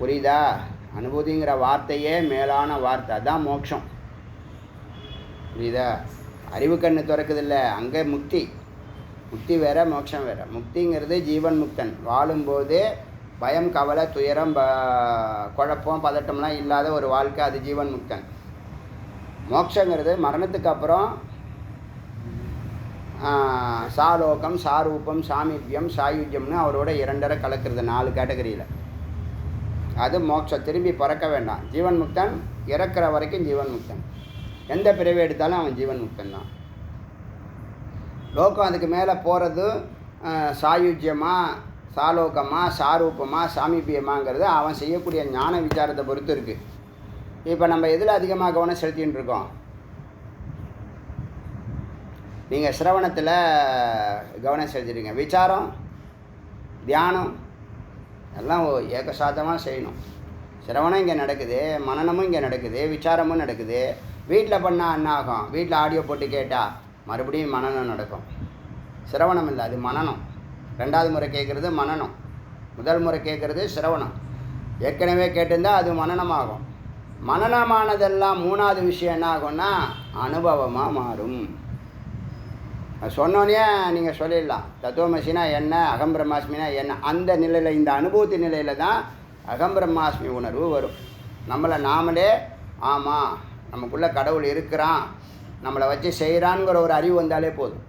புரியுதா? அனுபூதிங்கிற வார்த்தையே மேலான வார்த்தை, அதுதான் மோட்சம். புரியுதா? அறிவு கண்ணு திறக்குதில்ல, அங்கே முக்தி. முக்தி வேறு, மோட்சம் வேறு. முக்திங்கிறது ஜீவன் முக்தன் வாழும்போது பயம், கவலை, துயரம், குழப்பம், பதட்டம்லாம் இல்லாத ஒரு வாழ்க்கை, அது ஜீவன் முக்தன். மோட்சங்கிறது மரணத்துக்கு அப்புறம் சாலோகம், சாரூபம், சாமீபியம், சாயுஜ்யம்னு அவரோட 2 கலக்கிறது 4 கேட்டகரியில். அது மோட்சம். திரும்பி பிறக்க வேண்டாம். ஜீவன் முக்தன் இறக்குற வரைக்கும் ஜீவன் முக்தன். எந்த பிறவி எடுத்தாலும் அவன் ஜீவன் முக்தன் தான். லோகம் அதுக்கு மேலே போகிறது சாயுஜ்யமா, சாலோகமா, சாரூபமா, சாமீபியமாங்கிறது அவன் செய்யக்கூடிய ஞான விசாரத்தை பொறுத்து இருக்குது. இப்போ நம்ம எதில் அதிகமாக கவனம் செலுத்தின்னு இருக்கோம்? நீங்கள் சிரவணத்தில் கவனம் செலுத்திடுங்க. விசாரம், தியானம் எல்லாம் ஏகசாதமாக செய்யணும். சிரவணம் இங்கே நடக்குது, மனனமும் இங்கே நடக்குது, விசாரமும் நடக்குது. வீட்டில் பண்ணால் என்ன ஆகும்? வீட்டில் ஆடியோ போட்டு கேட்டால் மறுபடியும் மனனம் நடக்கும். சிரவணம் இல்லை, அது மனனம். 2வது முறை கேட்குறது மனனம், முதல் முறை கேட்குறது சிரவணம். ஏற்கனவே கேட்டிருந்தால் அது மனனமாகும். மனனமானதெல்லாம் 3வது விஷயம் என்ன ஆகும்னா அனுபவமாக மாறும். சொன்னோன்னே நீங்கள் சொல்லிடலாம் தத்துவமசினா என்ன, அகம் பிரம்மாஸ்மினா என்ன. அந்த நிலையில், இந்த அனுபூதி நிலையில் தான் அகம் பிரம்மாஸ்மி உணர்வு வரும். நம்மளை நாமளே ஆமாம் நமக்குள்ளே கடவுள் இருக்கிறான், நம்மளை வச்சு செய்கிறான்ங்கிற ஒரு அறிவு வந்தாலே போதும்.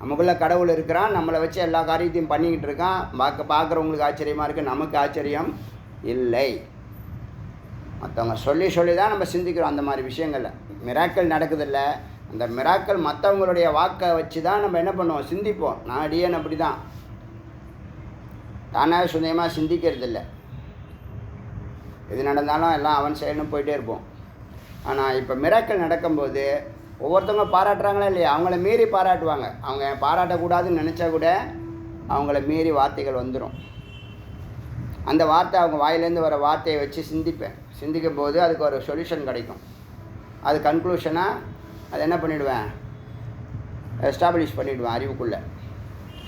நமக்குள்ளே கடவுள் இருக்கிறான், நம்மளை வச்சு எல்லா காரியத்தையும் பண்ணிக்கிட்டு இருக்கான். பார்க்குறவங்களுக்கு ஆச்சரியமாக இருக்குது, நமக்கு ஆச்சரியம் இல்லை. மற்றவங்க சொல்லி தான் நம்ம சிந்திக்கிறோம். அந்த மாதிரி விஷயங்களில் மிராக்கள் நடக்குதில்ல, அந்த மிராக்கள் மற்றவங்களுடைய வாக்கை வச்சு தான் நம்ம என்ன பண்ணுவோம்? சிந்திப்போம். நான் அடியேன் அப்படி தான், தானாக சுயமாக சிந்திக்கிறது இல்லை. எது நடந்தாலும் எல்லாம் அவன் செயல்னு போயிட்டே இருப்போம். ஆனால் இப்போ மிராக்கள் நடக்கும்போது ஒவ்வொருத்தவங்க பாராட்டுறாங்களா இல்லையா? அவங்கள மீறி பாராட்டுவாங்க. அவங்க பாராட்டக்கூடாதுன்னு நினச்சா கூட அவங்கள மீறி வார்த்தைகள் வந்துடும். அந்த வார்த்தை, அவங்க வாயிலேருந்து வர வார்த்தையை வச்சு சிந்திக்கும் போது அதுக்கு ஒரு சொல்யூஷன் கிடைக்கும். அது கன்க்ளூஷனாக அது என்ன பண்ணிவிடுவேன்? எஸ்டாப்ளிஷ் பண்ணிவிடுவேன், அறிவுக்குள்ளே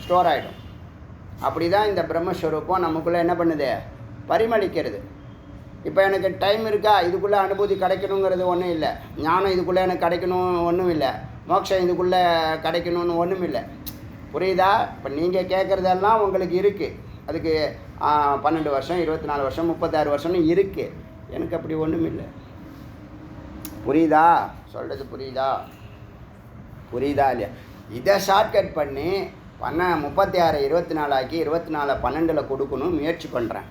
ஸ்டோர் ஆகிடும். அப்படி தான் இந்த பிரம்மஸ்வரூபம் நமக்குள்ளே என்ன பண்ணுது? பரிமளிக்கிறது. இப்போ எனக்கு டைம் இருக்கா? இதுக்குள்ளே அனுபூதி கிடைக்கணுங்கிறது ஒன்றும் இல்லை. ஞானம் இதுக்குள்ளே எனக்கு கிடைக்கணும் ஒன்றும் இல்லை. மோட்சம் இதுக்குள்ளே கிடைக்கணும்னு ஒன்றும் இல்லை. புரியுதா? இப்போ நீங்கள் கேட்குறதெல்லாம் உங்களுக்கு இருக்குது. அதுக்கு 12 வருஷம், 24 வருஷம், 36 வருஷம்னு இருக்குது. எனக்கு அப்படி ஒன்றும் இல்லை. புரியுதா? சொல்கிறது புரியுதா இல்லையா? இதை ஷார்ட்கட் பண்ணி 36 24 ஆக்கி 24 12 கொடுக்கணும் முயற்சி பண்ணுறேன்.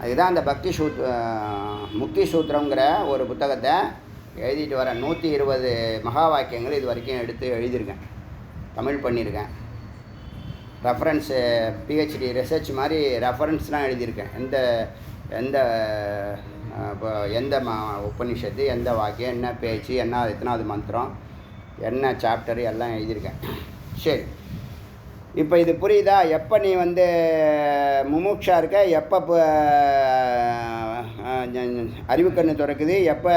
அதுதான் அந்த முக்தி சூத்திரங்கிற ஒரு புத்தகத்தை எழுதிட்டு வரேன். 120 மகா வாக்கியங்கள் இது வரைக்கும் எடுத்து எழுதியிருக்கேன், தமிழ் பண்ணியிருக்கேன். ரெஃபரன்ஸு பிஹெச்டி ரிசர்ச் மாதிரி ரெஃபரன்ஸ்லாம் எழுதியிருக்கேன். எந்த உபனிஷத்து, எந்த வாக்கியம், என்ன பேச்சு, என்ன எத்தனாவது மந்திரம், என்ன சாப்டர் எல்லாம் எழுதியிருக்கேன். சரி, இப்போ இது புரியுதா? எப்போ நீ முமுட்சா இருக்க, எப்போ அறிவுக்கண்ணு திறக்குது, எப்போ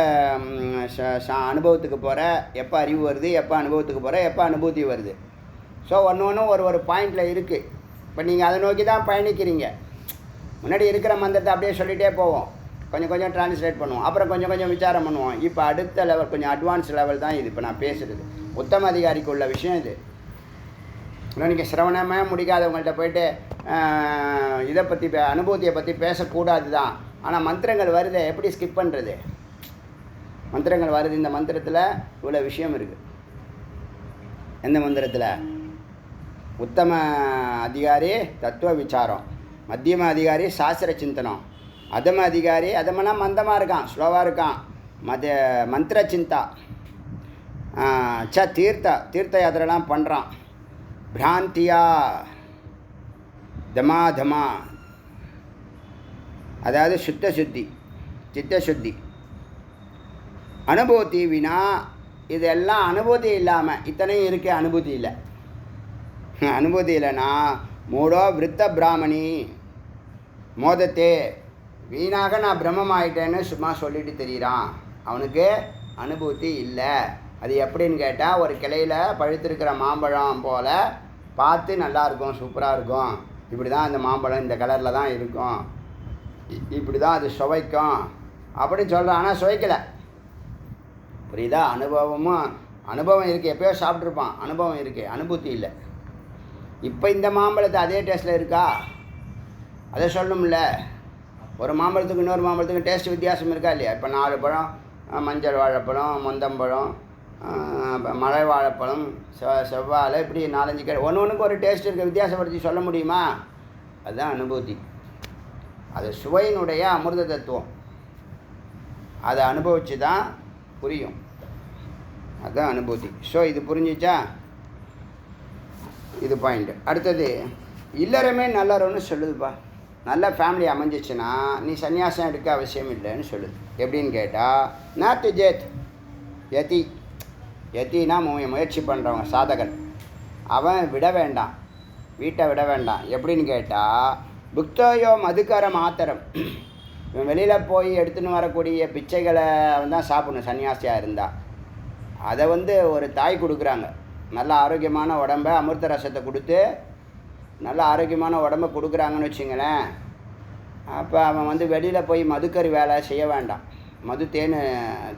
அனுபவத்துக்கு போகிற, எப்போ அறிவு வருது, எப்போ அனுபவத்துக்கு போகிற, எப்போ அனுபூதி வருது. ஸோ ஒன்று ஒரு பாயிண்டில் இருக்குது. இப்போ நீங்கள் அதை நோக்கி தான் பயணிக்கிறீங்க. முன்னாடி இருக்கிற மந்திரத்தை அப்படியே சொல்லிகிட்டே போவோம், கொஞ்சம் ட்ரான்ஸ்லேட் பண்ணுவோம், அப்புறம் கொஞ்சம் விசாரம் பண்ணுவோம். இப்போ அடுத்த லெவல், கொஞ்சம் அட்வான்ஸ் லெவல் தான் இது. இப்போ நான் பேசுகிறது உத்தம அதிகாரிக்கு உள்ள விஷயம் இது. இன்னும் நீங்கள் சிரவணமே முடிக்காதவங்கள்ட்ட போய்ட்டு இதை பற்றி அனுபூதியை பற்றி பேசக்கூடாது தான். ஆனால் மந்திரங்கள் வருது, எப்படி ஸ்கிப் பண்ணுறது? மந்திரங்கள் வருது, இந்த மந்திரத்தில் இவ்வளோ விஷயம் இருக்குது. எந்த மந்திரத்தில்? உத்தம அதிகாரி தத்துவ விசாரம், மத்தியம அதிகாரி சாஸ்திர சிந்தனம், அதம அதிகாரி அதமனா மந்தமாக இருக்கான், ஸ்லோவாக இருக்கான், மந்திர சிந்தா, தீர்த்த யாத்திரைலாம் பண்ணுறான், பிராந்தியா தமா அதாவது சுத்தி சித்தசுத்தி, அனுபூதி வினா இதெல்லாம் அனுபூதி இல்லாமல் இத்தனையும் இருக்கே, அனுபூதி இல்லை. அனுபூதி இல்லைன்னா மூடோ விருத்த பிராமணி மோதத்தே, வீணாக நான் பிரம்மம் ஆகிட்டேன்னு சும்மா சொல்லிட்டு தெரிகிறான், அவனுக்கு அனுபூதி இல்லை. அது எப்படின்னு கேட்டால், ஒரு கிளையில் பழுத்திருக்கிற மாம்பழம் போல் பார்த்து நல்லாயிருக்கும், சூப்பராக இருக்கும், இப்படி தான் இந்த மாம்பழம் இந்த கலரில் தான் இருக்கும், இப்படி தான் அது சுவைக்கும் அப்படின்னு சொல்கிறான். ஆனால் சுவைக்கலை, புரியுதா? அனுபவம் இருக்குது, எப்போயோ சாப்பிட்ருப்பான், அனுபவம் இருக்குது, அனுபூதி இல்லை. இப்போ இந்த மாம்பழத்தை அதே டேஸ்ட்டில் இருக்கா? அதை சொல்லணும்ல. ஒரு மாம்பழத்துக்கு இன்னொரு மாம்பழத்துக்கு டேஸ்ட் வித்தியாசம் இருக்கா இல்லையா? இப்போ 4 பழம், மஞ்சள் வாழைப்பழம், மொந்தம்பழம், மலை வாழைப்பழம், செவ்வாழை, இப்படி 4-5 கடை, ஒன்றுக்கு ஒரு டேஸ்ட் இருக்க, வித்தியாசப்படுத்தி சொல்ல முடியுமா? அதுதான் அனுபூதி. அது சுவையினுடைய அமிர்த தத்துவம். அதை அனுபவித்து தான் புரியும், அதுதான் அனுபூதி. ஸோ இது புரிஞ்சிச்சா? இது பாயிண்ட். அடுத்தது, இல்லறமே நல்லறன்னு சொல்லுதுப்பா. நல்ல ஃபேமிலி அமைஞ்சிச்சுன்னா நீ சன்னியாசம் எடுக்க அவசியம் இல்லைன்னு சொல்லுது. எப்படின்னு கேட்டால், நாத்து ஜேத் யத்தினா முயற்சி பண்ணுறவங்க, சாதகன், அவன் விட வேண்டாம், வீட்டை விட வேண்டாம். எப்படின்னு கேட்டால், புக்தோயோ மதுக்கர மாத்திரம், இவன் வெளியில் போய் எடுத்துன்னு வரக்கூடிய பிச்சைகளை தான் சாப்பிடணும் சன்னியாசியாக இருந்தால். அதை ஒரு தாய் கொடுக்குறாங்க, நல்ல ஆரோக்கியமான உடம்பை, அமிர்த ரசத்தை கொடுத்து நல்ல ஆரோக்கியமான உடம்பை கொடுக்குறாங்கன்னு வச்சுங்களேன். அப்போ அவன் வெளியில் போய் மதுக்கறி வேலை செய்ய வேண்டாம்.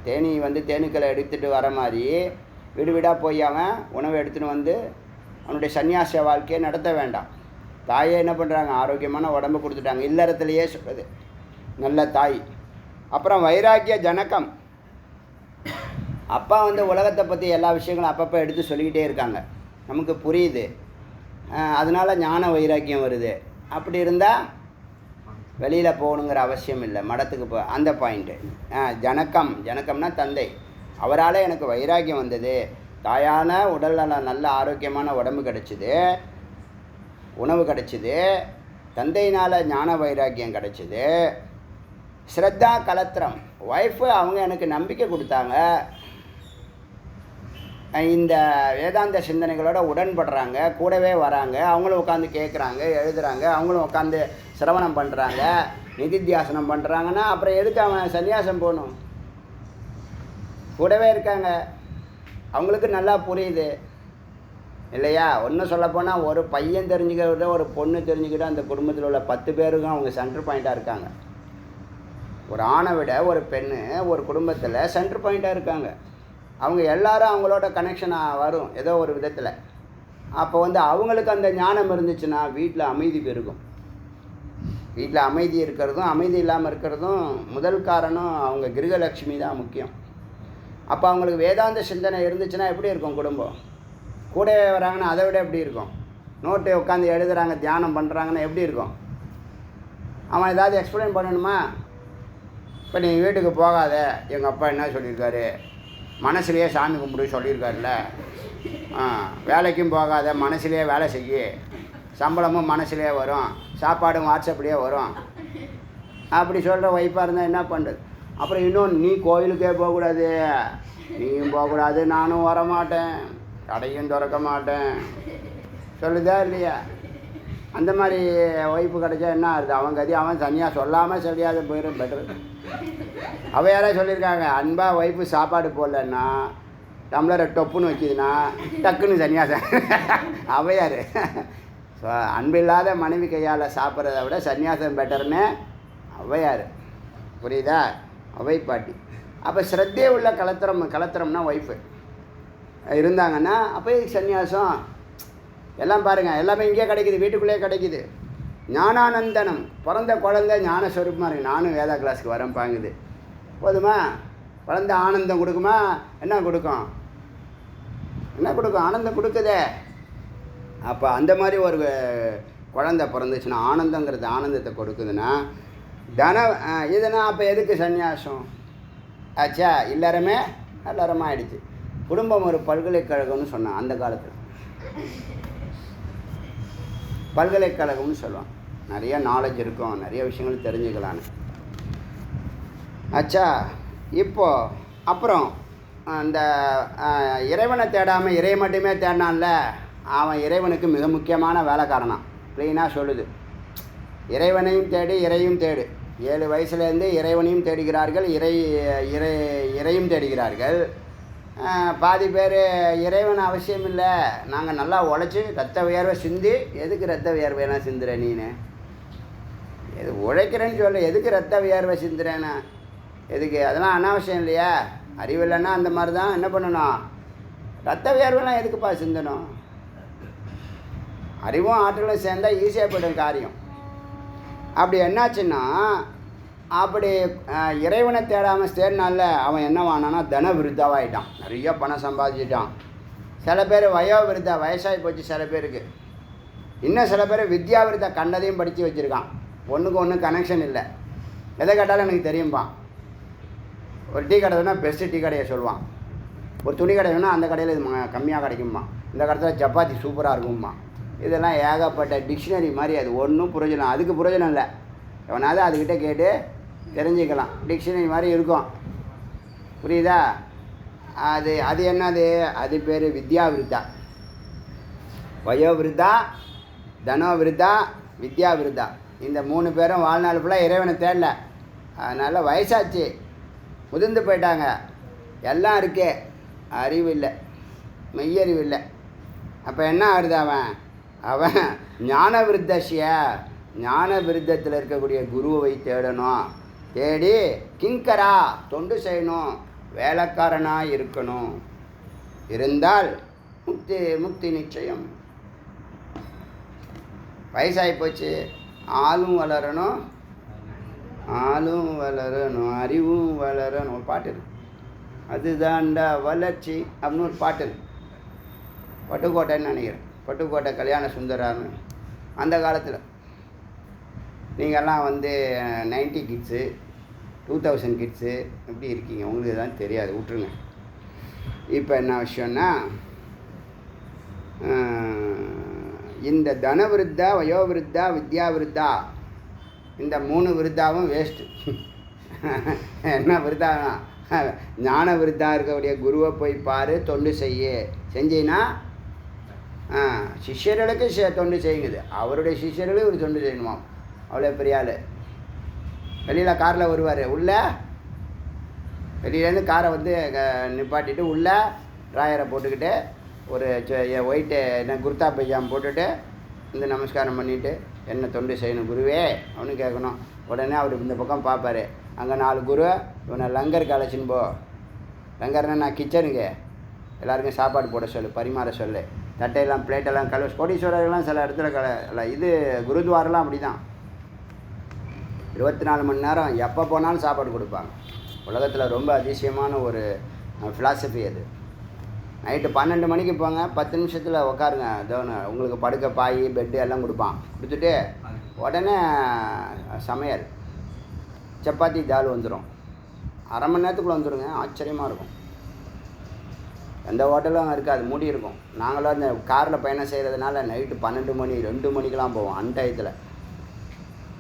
தேனி தேனீக்களை எடுத்துகிட்டு வர மாதிரி வீடு வீடாக போய் அவன் உணவை எடுத்துகிட்டு அவனுடைய சன்னியாச வாழ்க்கையை நடத்த வேண்டாம். தாயே என்ன பண்ணுறாங்க? ஆரோக்கியமான உடம்பை கொடுத்துட்டாங்க. இல்லறத்துலையே சொல்கிறது நல்ல தாய். அப்புறம் வைராக்கிய ஜனகம், அப்பா உலகத்தை பற்றி எல்லா விஷயங்களும் அப்பப்போ எடுத்து சொல்லிக்கிட்டே இருக்காங்க, நமக்கு புரியுது, அதனால் ஞான வைராக்கியம் வருது. அப்படி இருந்தால் வெளியில் போகணுங்கிற அவசியம் இல்லை, மடத்துக்கு அந்த பாயிண்ட்டு. ஜனகம்னா தந்தை, அவரால் எனக்கு வைராக்கியம் வந்தது, தாயான உடல்நல நல்ல ஆரோக்கியமான உடம்பு கிடச்சிது, உணவு கிடச்சிது, தந்தையினால் ஞான வைராக்கியம் கிடச்சிது. ஸ்ரத்தா கலத்திரம், ஒய்ஃபு அவங்க எனக்கு நம்பிக்கை கொடுத்தாங்க, இந்த வேதாந்த சிந்தனைகளோட உடன்படுறாங்க, கூடவே வராங்க, அவங்களும் உட்காந்து கேட்குறாங்க, எழுதுகிறாங்க, அவங்களும் உட்காந்து சிரவணம் பண்ணுறாங்க, நிதித்தியாசனம் பண்ணுறாங்கன்னா அப்புறம் எதுக்கு அவன் சன்னியாசம் போகணும்? கூடவே இருக்காங்க, அவங்களுக்கு நல்லா புரியுது இல்லையா? ஒன்றும் சொல்லப்போனால் ஒரு பையன் தெரிஞ்சுக்கிட்ட ஒரு பொண்ணு தெரிஞ்சுக்கிட்ட அந்த குடும்பத்தில் உள்ள 10 பேருக்கும் அவங்க சென்டர் பாயிண்ட்டாக இருக்காங்க. ஒரு ஆணை விட ஒரு பெண்ணு ஒரு குடும்பத்தில் சென்டர் பாயிண்ட்டாக இருக்காங்க. அவங்க எல்லாரும் அவங்களோட கனெக்ஷனாக வரும் ஏதோ ஒரு விதத்தில். அப்போ அவங்களுக்கு அந்த ஞானம் இருந்துச்சுன்னா வீட்டில் அமைதி பெருகும். வீட்டில் அமைதி இருக்கிறதும் அமைதி இல்லாமல் இருக்கிறதும் முதல் காரணம் அவங்க கிரகலட்சுமி தான் முக்கியம். அப்போ அவங்களுக்கு வேதாந்த சிந்தனை இருந்துச்சுன்னா எப்படி இருக்கும் குடும்பம்? கூடவே வராங்கன்னா அதை விட எப்படி இருக்கும்? நோட்டை உட்காந்து எழுதுகிறாங்க, தியானம் பண்ணுறாங்கன்னா எப்படி இருக்கும்? அவன் ஏதாவது எக்ஸ்பிளைன் பண்ணணுமா? இப்போ நீ வீட்டுக்கு போகாத, எங்கள் அப்பா என்ன சொல்லியிருக்காரு, மனசுலேயே சாமி கும்பிடு சொல்லியிருக்காருல்ல, வேலைக்கும் போகாத, மனசுலேயே வேலை செய்ய, சம்பளமும் மனசுலேயே வரும், சாப்பாடும் வாட்ஸ்அப்லேயே வரும், அப்படி சொல்கிற ஒய்ஃபாக இருந்தால் என்ன பண்ணுறது? அப்புறம் இன்னொன்று, நீ கோயிலுக்கே போகக்கூடாது, நீயும் போகக்கூடாது, நானும் வரமாட்டேன், கடையும் திறக்க மாட்டேன் சொல்லுதா இல்லையா? அந்த மாதிரி ஒய்ஃபு கிடச்சா என்ன ஆகுது? அவன் கதி அவன் தனியாக சொல்லாமல் சரியாக போயிடும், பெட்ரு. அவள் யாரே சொல்லியிருக்காங்க, அன்பாக ஒய்ஃபு சாப்பாடு போடலன்னா டம்ளரை டொப்புன்னு வைக்கிதுன்னா டக்குன்னு சன்னியாசம். அவையார் ஸோ அன்பில்லாத மனைவி கையால் சாப்பிட்றத விட சன்னியாசம் பெட்டர்னு அவையார். புரியுதா? அவை பாட்டி. அப்போ ஸ்ரத்தே உள்ள கலத்திரம்னா ஒய்ஃபு இருந்தாங்கன்னா அப்போ சன்னியாசம் எல்லாம் பாருங்கள், எல்லாமே இங்கே கிடைக்கிது, வீட்டுக்குள்ளேயே கிடைக்கிது. ஞானானந்தனம், பிறந்த குழந்தை ஞானஸ்வரூபமாக இருக்குது. நானும் வேதா கிளாஸுக்கு வரேன் பாங்குது. போதுமா? குழந்தை ஆனந்தம் கொடுக்குமா? என்ன கொடுக்கும்? என்ன கொடுக்கும்? ஆனந்தம் கொடுக்குதே. அப்போ அந்த மாதிரி ஒரு குழந்தை பிறந்துச்சுன்னா ஆனந்தங்கிறது ஆனந்தத்தை கொடுக்குதுன்னா இதுனா அப்போ எதுக்கு சந்நியாசம் ஆச்சா? இல்லறமே நல்லறமாக ஆயிடுச்சு. குடும்பம் ஒரு பல்கலைக்கழகம்னு சொன்னான் அந்த காலத்தில். பல்கலைக்கழகம்னு சொல்லுவான். நிறைய நாலேஜ் இருக்கும், நிறைய விஷயங்கள் தெரிஞ்சுக்கலான்னு. ஆச்சா? இப்போது அப்புறம் அந்த இறைவனை தேடாமல் இறை மட்டுமே தேடினான்ல, அவன் இறைவனுக்கு மிக முக்கியமான வேலைக்காரனான். க்ளீனாக சொல்லுது. இறைவனையும் தேடி இறையும் தேடு. 7 வயசுலேருந்து இறைவனையும் தேடுகிறார்கள், இறையும் தேடுகிறார்கள். பாதி பேர் இறைவன் அவசியம் இல்லை, நாங்கள் நல்லா உழைச்சி ரத்த வியர்வை சிந்தி. எதுக்கு ரத்த வியர்வையெல்லாம் சிந்துற நீனு? எது உழைக்கிறேன்னு சொல்ல, எதுக்கு ரத்த வியர்வை சிந்துறேன்னு? எதுக்கு? அதெல்லாம் அனாவசியம் இல்லையா? அறிவு இல்லைன்னா அந்த மாதிரி தான் என்ன பண்ணணும்? ரத்த வியர்வைலாம் எதுக்குப்பா சிந்தணும்? அறிவும் ஆற்றலும் சேர்ந்தால் ஈஸியாக போய்டும் காரியம். அப்படி என்னாச்சுன்னா, அப்படி இறைவனை தேடாமல் தேடினால அவன் என்ன வானான்னா தன விருத்தாவாகிட்டான். நிறைய பணம் சம்பாதிச்சிட்டான். சில பேர் வயோவிருத்தா, வயசாகி போச்சு சில பேருக்கு. இன்னும் சில பேர் வித்யாவிருத்தா, கண்டதையும் படித்து வச்சுருக்கான். ஒன்றுக்கு ஒன்று கனெக்ஷன் இல்லை. எதை கேட்டாலும் எனக்கு தெரியும்பான். ஒரு டீ கடை வேணால் பெஸ்ட்டு டீ கடையை சொல்லுவான். ஒரு துணி கடை வேணால் அந்த கடையில் இது கம்மியாக கிடைக்குமா, இந்த கடையில் சப்பாத்தி சூப்பராக இருக்கும்மா. இதெல்லாம் ஏகப்பட்ட டிக்ஷனரி மாதிரி. அது ஒன்றும் புரோஜனம், அதுக்கு புரோஜனம் இல்லை. எவனாவது அதுக்கிட்ட கேட்டு தெரிஞ்சுக்கலாம். டிக்ஷனரி மாதிரி இருக்கும். புரியுதா? அது என்னது? அது பேர் வித்யாவிருத்தா. வயோவிருத்தா, தனோவிருத்தா, வித்யாவிருத்தா. இந்த 3 பேரும் வாழ்நாள் ஃபுல்லாக இறைவனை தேடல. அதனால் வயசாச்சு, முதிர்ந்து போயிட்டாங்க. எல்லாம் இருக்கே, அறிவு இல்லை, மெய்யறிவு இல்லை. அப்போ என்ன ஆகுது? அவன் ஞான விருத்தசிய, ஞான விருத்தத்தில் இருக்கக்கூடிய குருவை தேடணும். தேடி கிங்கரா, தொண்டு செய்யணும், வேலைக்காரனாக இருக்கணும். இருந்தால் முக்தி நிச்சயம். வயசாகி போச்சு, ஆளும் வளரணும், அறிவும் வளரணும். ஒரு பாட்டு இருக்கு, அதுதான்டா வளர்ச்சி அப்படின்னு ஒரு பாட்டு இருக்கு. பட்டுக்கோட்டைன்னு நினைக்கிறேன். பட்டுக்கோட்டை கல்யாண சுந்தரான்னு. அந்த காலத்தில் நீங்கள்லாம் 90 கிட்ஸு, 2000 கிட்ஸு எப்படி இருக்கீங்க? உங்களுக்கு தான் தெரியாது, விட்டுருங்க. இப்போ என்ன விஷயம்னா, இந்த தனவிருத்தா, வயோவிருத்தா, வித்யாவிருத்தா, இந்த 3 விருத்தாவும் வேஸ்ட்டு. என்ன விருத்தா? ஞான விருத்தா இருக்கக்கூடிய குருவை போய் பாரு, தொண்டு செஞ்சீன்னா சிஷ்யர்களுக்கு தொண்டு செய்யுங்குது. அவருடைய சிஷ்யர்களுக்கு ஒரு தொண்டு செய்யணுமா? அவ்வளோ பெரிய ஆள். வெளியில் காரில் வருவார், வெளியிலேருந்து காரை நிப்பாட்டிட்டு உள்ளே ட்ராயரை போட்டுக்கிட்டு ஒரு ஒயிட்டு குர்தா பைஜாம் போட்டுட்டு நமஸ்காரம் பண்ணிவிட்டு என்ன தொண்டு செய்யணும் குருவே அவனு கேட்கணும். உடனே அவர் இந்த பக்கம் பார்ப்பார். அங்கே 4 குரு இவனை லங்கருக்கு அழைச்சின்னு போ. லங்கர்னா நான் கிச்சனுக்கு எல்லாருக்கும் சாப்பாடு போட சொல்லு, பரிமாற சொல்லு, தட்டையெல்லாம் பிளேட்டெல்லாம் கழுவ. கோடீஸ்வரர்கள்லாம் சில இடத்துல இல்லை, குருத்வாரெலாம் அப்படி தான். 24 மணி நேரம் எப்போ போனாலும் சாப்பாடு கொடுப்பாங்க. உலகத்தில் ரொம்ப அதிசயமான ஒரு ஃபிலாசபி அது. நைட்டு 12 மணிக்கு போங்க, 10 நிமிஷத்தில் உட்காருங்க, உங்களுக்கு படுக்க பாய் பெட்டு எல்லாம் கொடுப்பான். கொடுத்துட்டு உடனே சமையல், சப்பாத்தி தால் வந்துடும். அரை மணி நேரத்துக்குள்ளே வந்துடுங்க. ஆச்சரியமாக இருக்கும். எந்த ஹோட்டலும் அங்கே இருக்காது, மூடி இருக்கும். நாங்களும் அந்த காரில் பயணம் செய்கிறதுனால நைட்டு 12 மணி 2 மணிக்கெலாம் போவோம். அன்டயத்தில்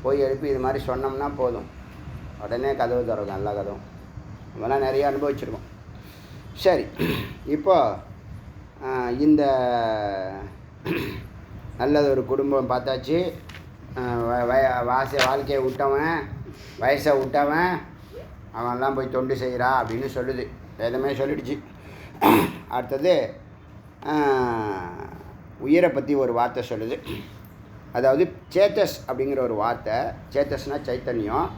போய் எழுப்பி இது மாதிரி சொன்னோம்னா போதும், உடனே கதவு திறக்கும், எல்லா கதவும். இதெல்லாம் நிறைய அனுபவிச்சிருக்கோம். சரி, இப்போ இந்த நல்லது ஒரு குடும்பம் பார்த்தாச்சு. வாழ்க்கையை விட்டவன், வயசை விட்டவன், அவன்லாம் போய் தொண்டு செய்கிறா அப்படின்னு சொல்லுது. வேதமே சொல்லிடுச்சு. அடுத்தது உயிரை பற்றி ஒரு வார்த்தை சொல்லுது. அதாவது சேத்தஸ் அப்படிங்கிற ஒரு வார்த்தை. சேத்தஸ்னால் சைத்தன்யம்.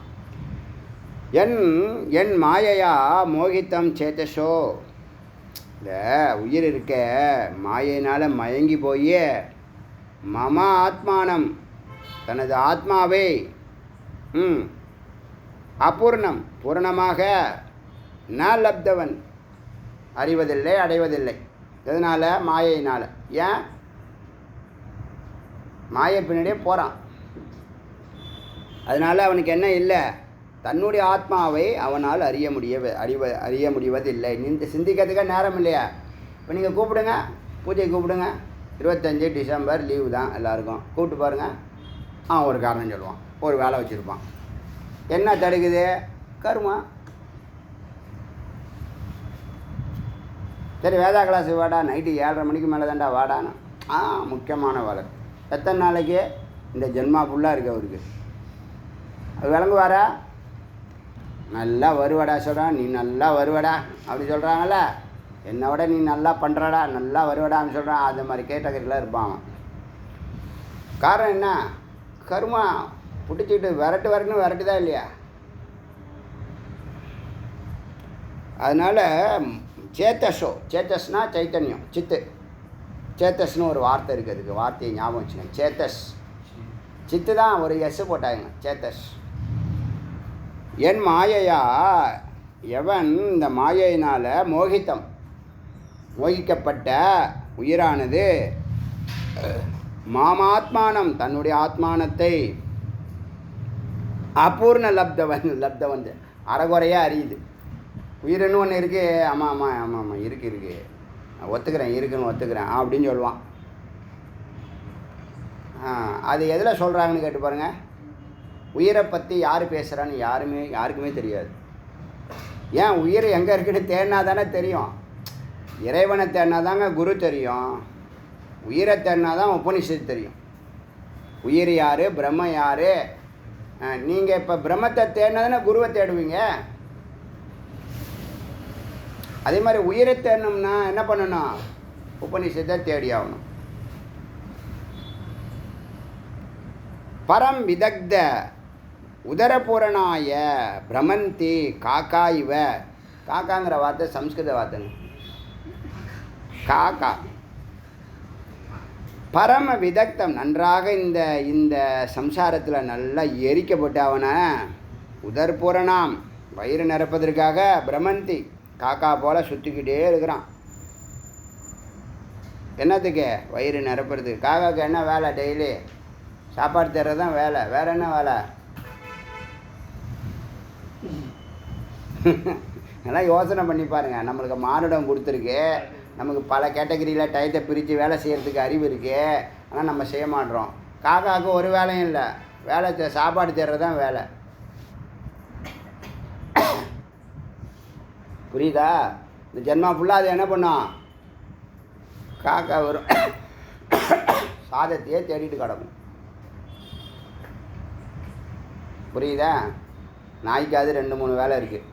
என் மாயையா மோகித்தம் சேத்தஸோ. இந்த உயிர் இருக்க மாயினால் மயங்கி போய் மம ஆத்மானம் தனது ஆத்மாவை அபூர்ணம் பூர்ணமாக ந லப்தவன் அறிவதில்லை, அடைவதில்லை. எதனால்? மாயையினால். ஏன்? மாயை பின்னாடியே போகிறான். அதனால் அவனுக்கு என்ன இல்லை? தன்னுடைய ஆத்மாவை அவனால் அறிய முடிவதில்லை. சிந்திக்கிறதுக்காக நேரம் இல்லையா? இப்போ நீங்கள் கூப்பிடுங்க, பூஜை கூப்பிடுங்க, 25 டிசம்பர் லீவு தான் எல்லாருக்கும், கூப்பிட்டு பாருங்கள். ஒரு காரணம் சொல்லுவான், ஒரு வேலை வச்சுருப்பான். என்ன தடுக்குது? கர்மா. சரி வேதா கிளாஸ் வாடா, நைட்டு 7:30 மணிக்கு மேலே தான்டா வாடான்னு. முக்கியமான வேலை. எத்தனை நாளைக்கு? இந்த ஜென்மா ஃபுல்லாக இருக்குது அவருக்கு. அது விளங்குவாரா? நல்லா வருவடா சொல்கிறான், நீ நல்லா வருவடா அப்படி சொல்கிறாங்கல்ல. என்னை விட நீ நல்லா பண்ணுறடா, நல்லா வருவடான்னு சொல்கிறான். அது மாதிரி கேட்டகரியில் இருப்பான் அவன். காரணம் என்ன? கர்மா பிடிச்சிக்கிட்டு விரட்டுன்னு விரட்டுதா இல்லையா? அதனால் சேத்தஸ்னா சைத்தன்யம், சித்து. சேத்தஸ்னு ஒரு வார்த்தை இருக்குது, அதுக்கு வார்த்தையை ஞாபகம் வச்சுக்கோங்க. சேத்தஸ், சித்து தான் ஒரு எஸ் போட்டாங்க, சேத்தஸ். என் மாயையா, எவன் இந்த மாயையினால் மோகிக்கப்பட்ட உயிரானது மாமாத்மானம் தன்னுடைய ஆத்மானத்தை அபூர்ண லப்தவன் அறகுறையாக அறியுது. உயிரின்னு ஒன்று இருக்குது, ஆமாம் இருக்குது, ஒத்துக்கிறேன் ஒத்துக்கிறேன் அப்படின்னு சொல்லுவான். அது எதில் சொல்கிறாங்கன்னு கேட்டு பாருங்கள். உயிரை பற்றி யார் பேசுகிறான்னு யாருக்குமே தெரியாது. ஏன்? உயிர் எங்கே இருக்குன்னு தேடினா தானே தெரியும். இறைவனை தேடினா தாங்க குரு தெரியும். உயிரை தேடினா தான் உபனிஷத்து தெரியும். உயிர் யார், பிரம்ம யார். நீங்கள் இப்போ பிரம்மத்தை தேடினா தானே குருவை தேடுவீங்க. அதே மாதிரி உயிரை தேடணும்னா என்ன பண்ணணும்? உபனிஷத்தை தேடி ஆகணும். பரம் விதக்த உதரபூரணாய பிரமந்தி காக்கா இவ. காக்காங்கிற வார்த்தை சம்ஸ்கிருத வார்த்தைங்க. காக்கா பரம விதக்தம், நன்றாக இந்த சம்சாரத்தில் நல்லா எரிக்கப்பட்டு அவனை உதர்பூரணாம் வயிறு நிரப்பதற்காக பிரமந்தி காக்கா போல் சுற்றிக்கிட்டே இருக்கிறான். என்னத்துக்கு? வயிறு நிரப்புறது. காக்காவுக்கு என்ன வேலை? டெய்லி சாப்பாடு தர்றது தான் வேலை. வேறு என்ன வேலை? நல்லா யோசனை பண்ணி பாருங்கள். நம்மளுக்கு மானுடம் கொடுத்துருக்கு, நமக்கு பல கேட்டகரியில் டயத்தை பிரித்து வேலை செய்கிறதுக்கு அறிவு இருக்குது. ஆனால் நம்ம செய்ய மாட்டோம். காக்காவுக்கு ஒரு வேலையும் இல்லை, வேலை சாப்பாடு தர்றது தான் வேலை. புரியுதா? இந்த ஜென்மா ஃபுல்லாக அது என்ன பண்ணும்? காக்கா வரும், சாதத்தையே தேடிட்டு கிடக்கும். புரியுதா? நாய்க்காவது 2-3 வேலை இருக்குது.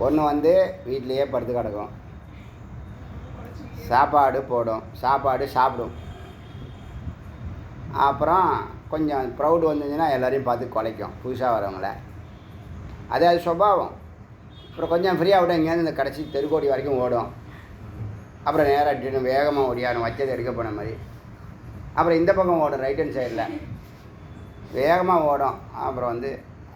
ஒன்று வீட்டிலையே படுத்து கிடக்கும், சாப்பாடு போடும், சாப்பாடு சாப்பிடும். அப்புறம் கொஞ்சம் ப்ரௌடு வந்துச்சுன்னா எல்லோரையும் பார்த்து குலைக்கும், புதுசாக வரவங்கள. அது சுபாவம். அப்புறம் கொஞ்சம் ஃப்ரீயாக விட இங்கேருந்து இந்த கடைசி தெருக்கோடி வரைக்கும் ஓடும். அப்புறம் நேராக வேகமாக ஓடியாரும், வச்சதை எடுக்க போன மாதிரி. அப்புறம் இந்த பக்கம் ஓடும், ரைட் ஹேண்ட் சைடில் வேகமாக ஓடும். அப்புறம்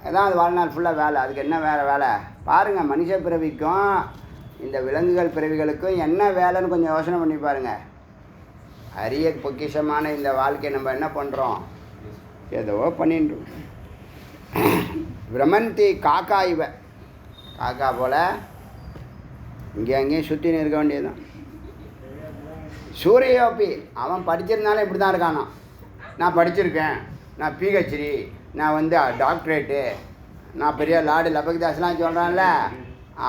அதான் அது வாழ்நாள் ஃபுல்லாக வேலை. அதுக்கு என்ன வேலை பாருங்கள். மனுஷ பிறவிக்கும் இந்த விலங்குகள் பிறவிகளுக்கும் என்ன வேலைன்னு கொஞ்சம் யோசனை பண்ணி பாருங்கள். அரிய பொக்கிஷமான இந்த வாழ்க்கையை நம்ம என்ன பண்ணுறோம்? ஏதோ பண்ணிட்டு பிரமந்தி காக்கா இவ. காக்கா போல் இங்கே அங்கேயும் சுற்றின்னு இருக்க வேண்டியதுதான். சூரியோப்பி அவன் படிச்சிருந்தாலும் இப்படி தான் இருக்கானோ. நான் படிச்சிருக்கேன், நான் பிஹெச்டி, நான் டாக்டரேட்டு, நான் பெரிய லார்டு லபக்தாஸ்லாம் சொல்கிறான்ல,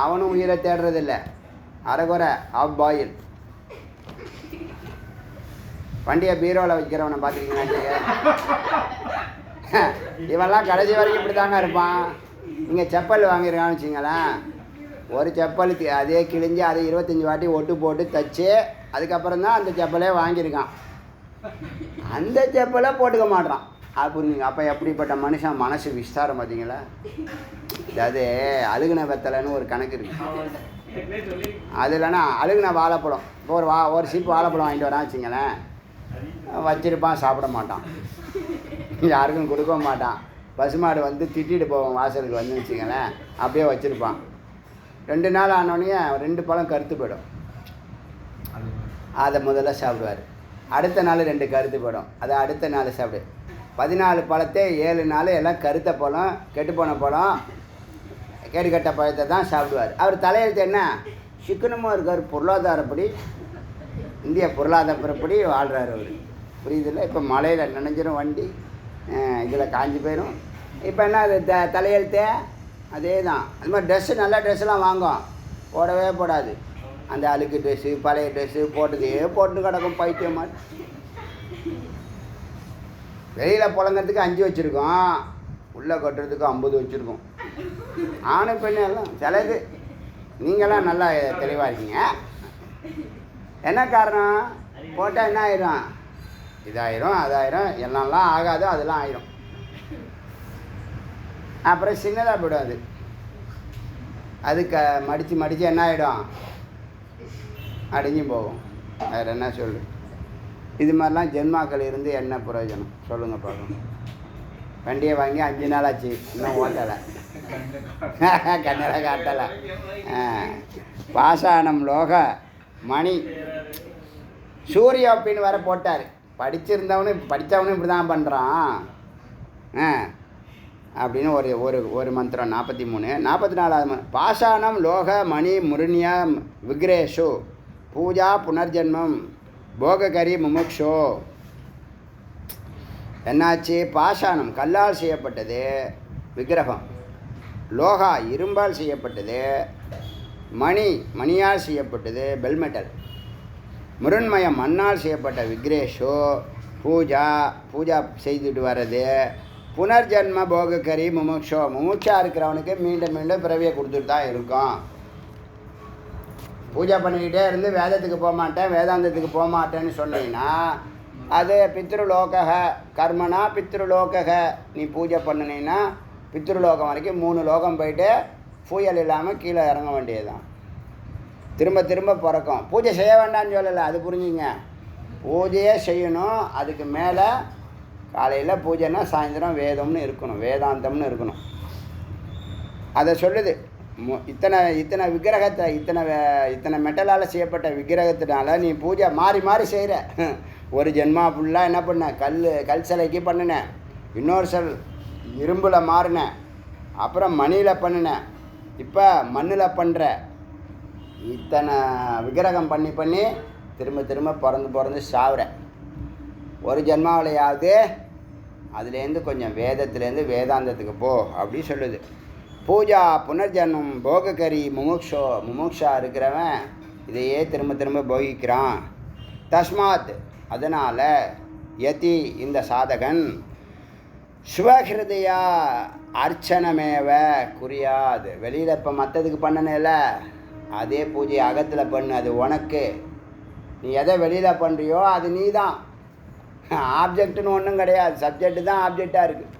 அவனும் உயிரை தேடுறதில்ல. அரைகுறை ஆஃப் பாயில். வண்டியை பீரோவில் வைக்கிறவனை பார்த்துருக்கீங்களா? இவெல்லாம் கடைசி வரைக்கும் இப்படி தாங்க இருப்பான். இங்கே செப்பல் வாங்கியிருக்கான்னு வச்சிங்களேன், ஒரு செப்பல் அதே கிழிஞ்சு அதை 25 வாட்டி ஒட்டு போட்டு தைச்சி அதுக்கப்புறம் தான் அந்த செப்பலே வாங்கியிருக்கான். அந்த செப்பலை போட்டுக்க மாட்டான். புரிஞ்சுங்க. அப்போ எப்படிப்பட்ட மனுஷன் மனசு விஸ்தாரம் பார்த்தீங்களா? அதாவது அழுகுன வெத்தலைன்னு ஒரு கணக்கு இருக்குது. அது இல்லைன்னா அழுகுன வாழைப்பழம். இப்போ ஒரு சீப்பு வாழைப்பழம் வாங்கிட்டு வரான்னு வச்சிங்களேன், வச்சிருப்பான், சாப்பிட மாட்டான். யாருக்கும் கொடுக்க மாட்டான். பசுமாடு வந்து திட்டிட்டு போவோம் வாசலுக்கு வந்து வச்சுங்களேன், அப்படியே வச்சுருப்பான். 2 நாள் ஆனோடனே 2 பழம் கருத்து போயிடும். அதை முதல்ல சாப்பிடுவார். அடுத்த நாள் 2 கருத்து போயிடும், அதை அடுத்த நாள் சாப்பிடு. 14 பழத்தை 7 நாள் எல்லாம் கருத்த பழம், கெட்டுப்போன பழம், கேடுகட்ட பழத்தை தான் சாப்பிடுவார். அவர் தலையெழுத்து என்ன? சிக்கனமாக இருக்கார். பொருளாதாரப்படி, இந்திய பொருளாதாரப்படி வாழ்கிறார் அவர். புரியுதில்ல? இப்போ மழையில் நனைஞ்சிரும் வண்டி, இதில் காஞ்சி போயிடும். இப்போ என்ன அது தலையெழுத்தே அதே தான். அது மாதிரி ட்ரெஸ்ஸு, நல்ல ட்ரெஸ்ஸெலாம் வாங்கும், போடவே போடாது. அந்த அழுக்கு ட்ரெஸ்ஸு, பழைய ட்ரெஸ்ஸு போட்டதே போட்டு கிடக்கும் பைத்தியம் மாதிரி. வெளியில் புழங்கிறதுக்கு 5 வச்சுருக்கோம், உள்ளே கட்டுறதுக்கு 50 வச்சுருக்கோம். ஆணு பெண்ணு எல்லாம் சிலது. நீங்களாம் நல்லா தெளிவாக இருக்கீங்க. என்ன காரணம்? போட்டால் என்ன ஆயிரும்? இதாயிரும், அதாயிரும், எல்லாம் ஆகாது, அதெல்லாம் ஆயிரும். அப்புறம் சின்னதாக போய்டும். அது மடித்து என்ன ஆகிடும்? அடிஞ்சு போகும். வேறு என்ன சொல்லு? இது மாதிரிலாம் ஜென்மாக்கள் இருந்து என்ன பிரயோஜனம் சொல்லுங்கள் பார்க்கணும். வண்டியை வாங்கி 5 நாள் ஆச்சு, இன்னும் ஓட்டலை, கண்ணெல்லாம் காட்டலை. பாஷாணம் லோக மணி சூரியோப்பின்னு வேற போட்டார். படித்தவனும் இப்படி தான் பண்ணுறான் அப்படின்னு ஒரு மந்திரம் 43. 44வது பாஷாணம் லோக மணி முருணியா விக்ரேஷு பூஜா புனர்ஜன்மம் போககரி முமுக்ஷோ. என்னாச்சு? பாஷாணம் கல்லால் செய்யப்பட்டது விக்கிரகம், லோகா இரும்பால் செய்யப்பட்டது, மணியால் செய்யப்பட்டது பெல்மெட்டல், முருண்மயம் மண்ணால் செய்யப்பட்ட விக்ரேஷோ பூஜா செய்துட்டு வர்றது. புனர்ஜன்ம போகக்கரி முமுக்ஷோ, முமுட்சா இருக்கிறவனுக்கு மீண்டும் மீண்டும் பிறவியை கொடுத்துட்டு தான் இருக்கும். பூஜை பண்ணிக்கிட்டே இருந்து வேதத்துக்கு போக மாட்டேன், வேதாந்தத்துக்கு போக மாட்டேன்னு சொன்னீங்கன்னா அது பித்ருலோக கர்மனா பித்ருலோக. நீ பூஜை பண்ணினீன்னா பித்ருலோகம் வரைக்கும் 3 லோகம் போயிட்டு பூயல் இல்லாமல் கீழே இறங்க வேண்டியது தான். திரும்ப திரும்ப பிறக்கும். பூஜை செய்ய வேண்டாம்னு சொல்லலை, அது புரிஞ்சுங்க. பூஜையே செய்யணும். அதுக்கு மேலே காலையில் பூஜைன்னா சாயந்தரம் வேதம்னு இருக்கணும், வேதாந்தம்னு இருக்கணும். அதை சொல்லுது. இத்தனை விக்கிரகத்தை, இத்தனை மெட்டலால் செய்யப்பட்ட விக்கிரகத்தினால நீ பூஜை மாறி மாறி செய்கிற. ஒரு ஜென்மா ஃபுல்லாக என்ன பண்ண? கல் சிலைக்கு பண்ணினேன், இன்னொரு செல் இரும்பில் மாறினேன், அப்புறம் மணியில் பண்ணினேன், இப்போ மண்ணில் பண்ணுற. இத்தனை விக்கிரகம் பண்ணி திரும்ப திரும்ப பிறந்து சாவுறேன். ஒரு ஜென்மாவிலையாவது அதுலேருந்து கொஞ்சம் வேதத்துலேருந்து வேதாந்தத்துக்கு போ அப்படி சொல்லுது. பூஜா புனர்ஜன்மம் போககரி முமுக்ஷா இருக்கிறவன் இதையே திரும்ப திரும்ப போகிக்கிறான். தஸ்மாத் அதனால் யதி இந்த சாதகன் ஸ்வஹிருதயா அர்ச்சனமேவ குறியாது. வெளியில் இப்போ மற்றதுக்கு பண்ணனில்ல, அதே பூஜை அகத்தில் பண்ணு. அது உனக்கு. நீ எதை வெளியில் பண்ணுறியோ அது நீ தான். ஆப்ஜெக்டுன்னு ஒன்றும் கிடையாது, சப்ஜெக்டு தான் ஆப்ஜெக்டாக இருக்குது.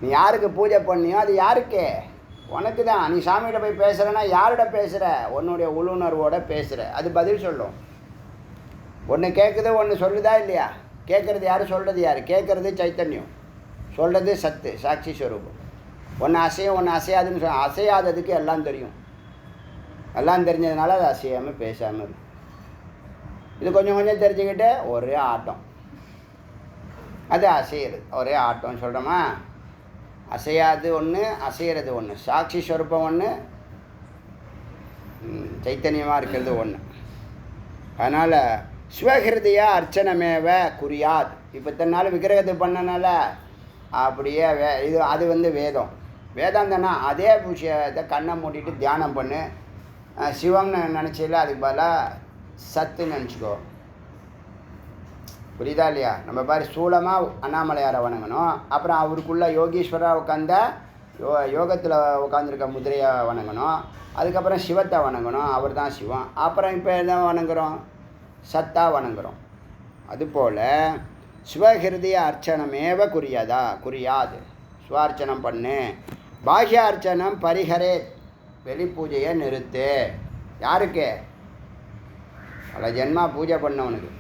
நீ யாருக்கு பூஜை பண்ணியோ அது யாருக்கு? உனக்கு தான். நீ சாமிகிட்ட போய் பேசுகிறேன்னா யாரோட பேசுகிற? உன்னுடைய உள்ளுணர்வோடு பேசுகிற. அது பதில் சொல்லும். ஒன்று கேட்குது, ஒன்று சொல்லுதா இல்லையா? கேட்குறது யார், சொல்கிறது யார்? கேட்குறது சைத்தன்யம், சொல்கிறது சத்து சாட்சி ஸ்வரூபம். ஒன்று அசையும் ஒன்று அசையாதுன்னு அசையாததுக்கு எல்லாம் தெரியும். எல்லாம் தெரிஞ்சதுனால அது அசையாமல் பேசாமல் இருக்கும். இது கொஞ்சம் கொஞ்சம் தெரிஞ்சுக்கிட்டு ஒரே ஆட்டம், அது அசையிறது. ஒரே ஆட்டம் சொல்கிறோமா? அசையாது ஒன்று, அசைகிறது ஒன்று. சாட்சி ஸ்வரூபம் ஒன்று, சைத்தன்யமாக இருக்கிறது ஒன்று. அதனால் ஸ்வஹிருதியா அர்ச்சனமேவ குறியாத். இப்போ இத்தனை நாள் விக்கிரகத்தை பண்ணனால அப்படியே அது வேதம். வேதாந்தனா அதே விஷயத்தை கண்ணை மூடிட்டு தியானம் பண்ணு. சிவம்னு நினச்சில அதுக்கு பதிலாக சத்துன்னு நினச்சிக்கோ. புரியுதா இல்லையா? நம்ம பாரு ஸ்தூலமாக அண்ணாமலையாரை வணங்கணும், அப்புறம் அவருக்குள்ளே யோகீஸ்வராக உட்காந்த யோகத்தில் உட்காந்துருக்க முதிரையை வணங்கணும், அதுக்கப்புறம் சிவத்தை வணங்கணும், அவர் தான் சிவம். அப்புறம் இப்போ என்ன வணங்குறோம்? சத்தா வணங்குறோம். அதுபோல் ஸ்வஹிருதிய அர்ச்சனமேவ குறியாது. ஸ்வார்ச்சனம் பண்ணு. பாஹ்ய அர்ச்சனம் பரிஹரே. வெளி பூஜையை நிறுத்து. யாருக்கு? பல ஜென்மா பூஜை பண்ணவனுக்கு.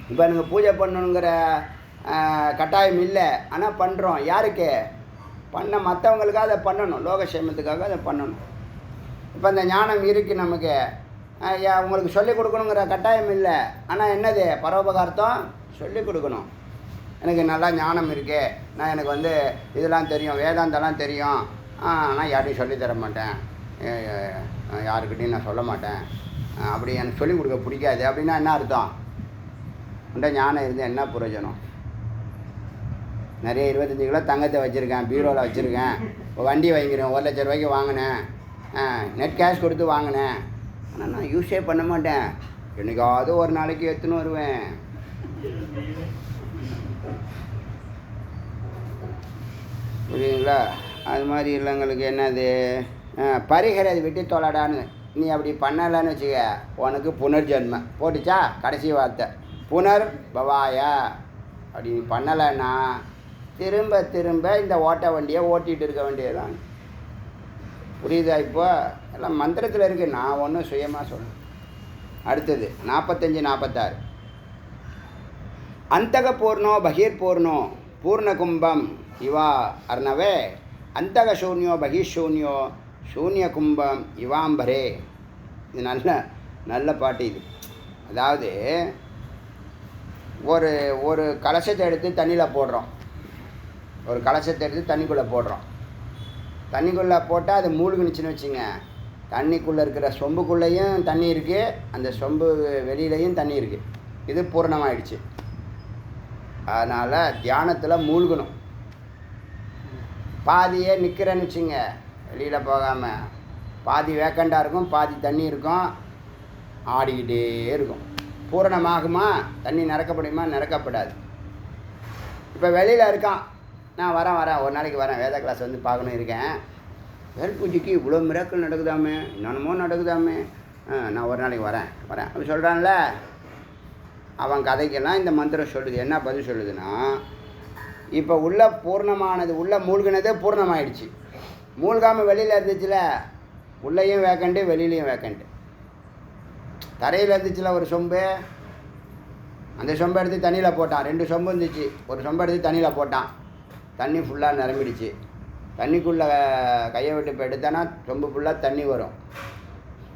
இப்போ எனக்கு பூஜை பண்ணணுங்கிற கட்டாயம் இல்லை, ஆனால் பண்ணுறோம். யாருக்கு பண்ண? மற்றவங்களுக்காக அதை பண்ணணும், லோகக்ஷேமத்துக்காக அதை பண்ணணும். இப்போ அந்த ஞானம் இருக்குது நமக்கு, உங்களுக்கு சொல்லிக் கொடுக்கணுங்கிற கட்டாயம் இல்லை, ஆனால் என்னது பரோபகார்த்தம் சொல்லிக் கொடுக்கணும். எனக்கு நல்லா ஞானம் இருக்கு, நான் எனக்கு வந்து இதெல்லாம் தெரியும், வேதாந்தெல்லாம் தெரியும், ஆனால் யார்ட்டையும் சொல்லித்தர மாட்டேன், யாருக்கிட்டையும் நான் சொல்ல மாட்டேன், அப்படி எனக்கு சொல்லிக் கொடுக்க பிடிக்காது அப்படின்னா என்ன அர்த்தம்? உண்ட ஞானம் இருந்து என்ன பிரயோஜனம்? நிறைய 25 கிலோ தங்கத்தை வச்சுருக்கேன், பீரோவில் வச்சுருக்கேன், வண்டி வாங்கிக்கிறேன், 1 லட்ச ரூபாய்க்கு வாங்கினேன், நெட் கேஷ் கொடுத்து வாங்கினேன், ஆனால் நான் யூஸே பண்ண மாட்டேன், என்னைக்காவது ஒரு நாளைக்கு எடுத்துன்னு வருவேன். புரியுதுங்களா? அது மாதிரி இல்லைங்களுக்கு என்னது பரிகரது விட்டு தொலைடான்னு. நீ அப்படி பண்ணலைன்னு வச்சுக்க, உனக்கு புனர்ஜென்மம் போட்டுச்சா? கடைசி வார்த்தை புனர் பவாயா. அப்படி நீ பண்ணலைன்னா திரும்ப திரும்ப இந்த ஓட்ட வண்டியை ஓட்டிகிட்டு இருக்க வேண்டியதுதான். புரியுதா? இப்போ எல்லாம் மந்திரத்தில் இருக்குது, நான் ஒன்றும் சுயமாக சொல்கிறேன். அடுத்தது 45 46. அந்தக பூர்ணோ பகீர் பூர்ணோ பூர்ண கும்பம் இவா அர்ணவே அந்தக சூன்யோ பகீஷூன்யோ சூன்ய கும்பம் இவாம்பரே. இது நல்ல நல்ல பாட்டு இது. அதாவது ஒரு ஒரு கலசத்தை எடுத்து தண்ணியில் போடுறோம், ஒரு கலசத்தை எடுத்து தண்ணிக்குள்ளே போடுறோம். தண்ணிக்குள்ளே போட்டால் அது மூழ்குனுச்சுன்னு வச்சுங்க, தண்ணிக்குள்ளே இருக்கிற சொம்புக்குள்ளேயும் தண்ணி இருக்குது, அந்த சொம்பு வெளியிலையும் தண்ணி இருக்குது. இது பூர்ணமாயிடுச்சு. அதனால் தியானத்தில் மூழ்கணும். பாதியே நிற்கிறேன்னு வச்சுங்க, வெளியில் போகாமல், பாதி வேக்கண்டாக இருக்கும், பாதி தண்ணி இருக்கும், ஆடிக்கிட்டே இருக்கும். பூரணமாகுமா? தண்ணி நிறக்கப்படியுமா? நிறக்கப்படாது. இப்போ வெளியில் இருக்கான், நான் வரேன் ஒரு நாளைக்கு வரேன், வேத கிளாஸ் வந்து பார்க்கணும் இருக்கேன், வேல் பூஜைக்கு இவ்வளோ மிராக்கள் நடக்குதாமே, என்னென்னமோ நடக்குதாமே, நான் ஒரு நாளைக்கு வரேன் அப்படி சொல்கிறான்ல. அவன் கதைக்கெல்லாம் இந்த மந்திரம் சொல்லுது. என்ன பதில் சொல்லுதுன்னா, இப்போ உள்ள பூர்ணமானது, உள்ள மூழ்கினதே பூர்ணமாயிடுச்சு. மூழ்காமல் வெளியில் இருந்துச்சுல, உள்ளேயும் வேக்கண்டு வெளியிலையும் வேக்கண்டு. தரையில் இருந்துச்சுல ஒரு சொம்பு, அந்த சொம்பை எடுத்து தண்ணியில் போட்டான். 2 சொம்பு இருந்துச்சு, ஒரு சொம்பை எடுத்து தண்ணியில் போட்டான், தண்ணி ஃபுல்லாக நிரம்பிடுச்சு. தண்ணிக்குள்ளே கையை விட்டு இப்போ எடுத்தானா சொம்பு ஃபுல்லாக தண்ணி வரும்.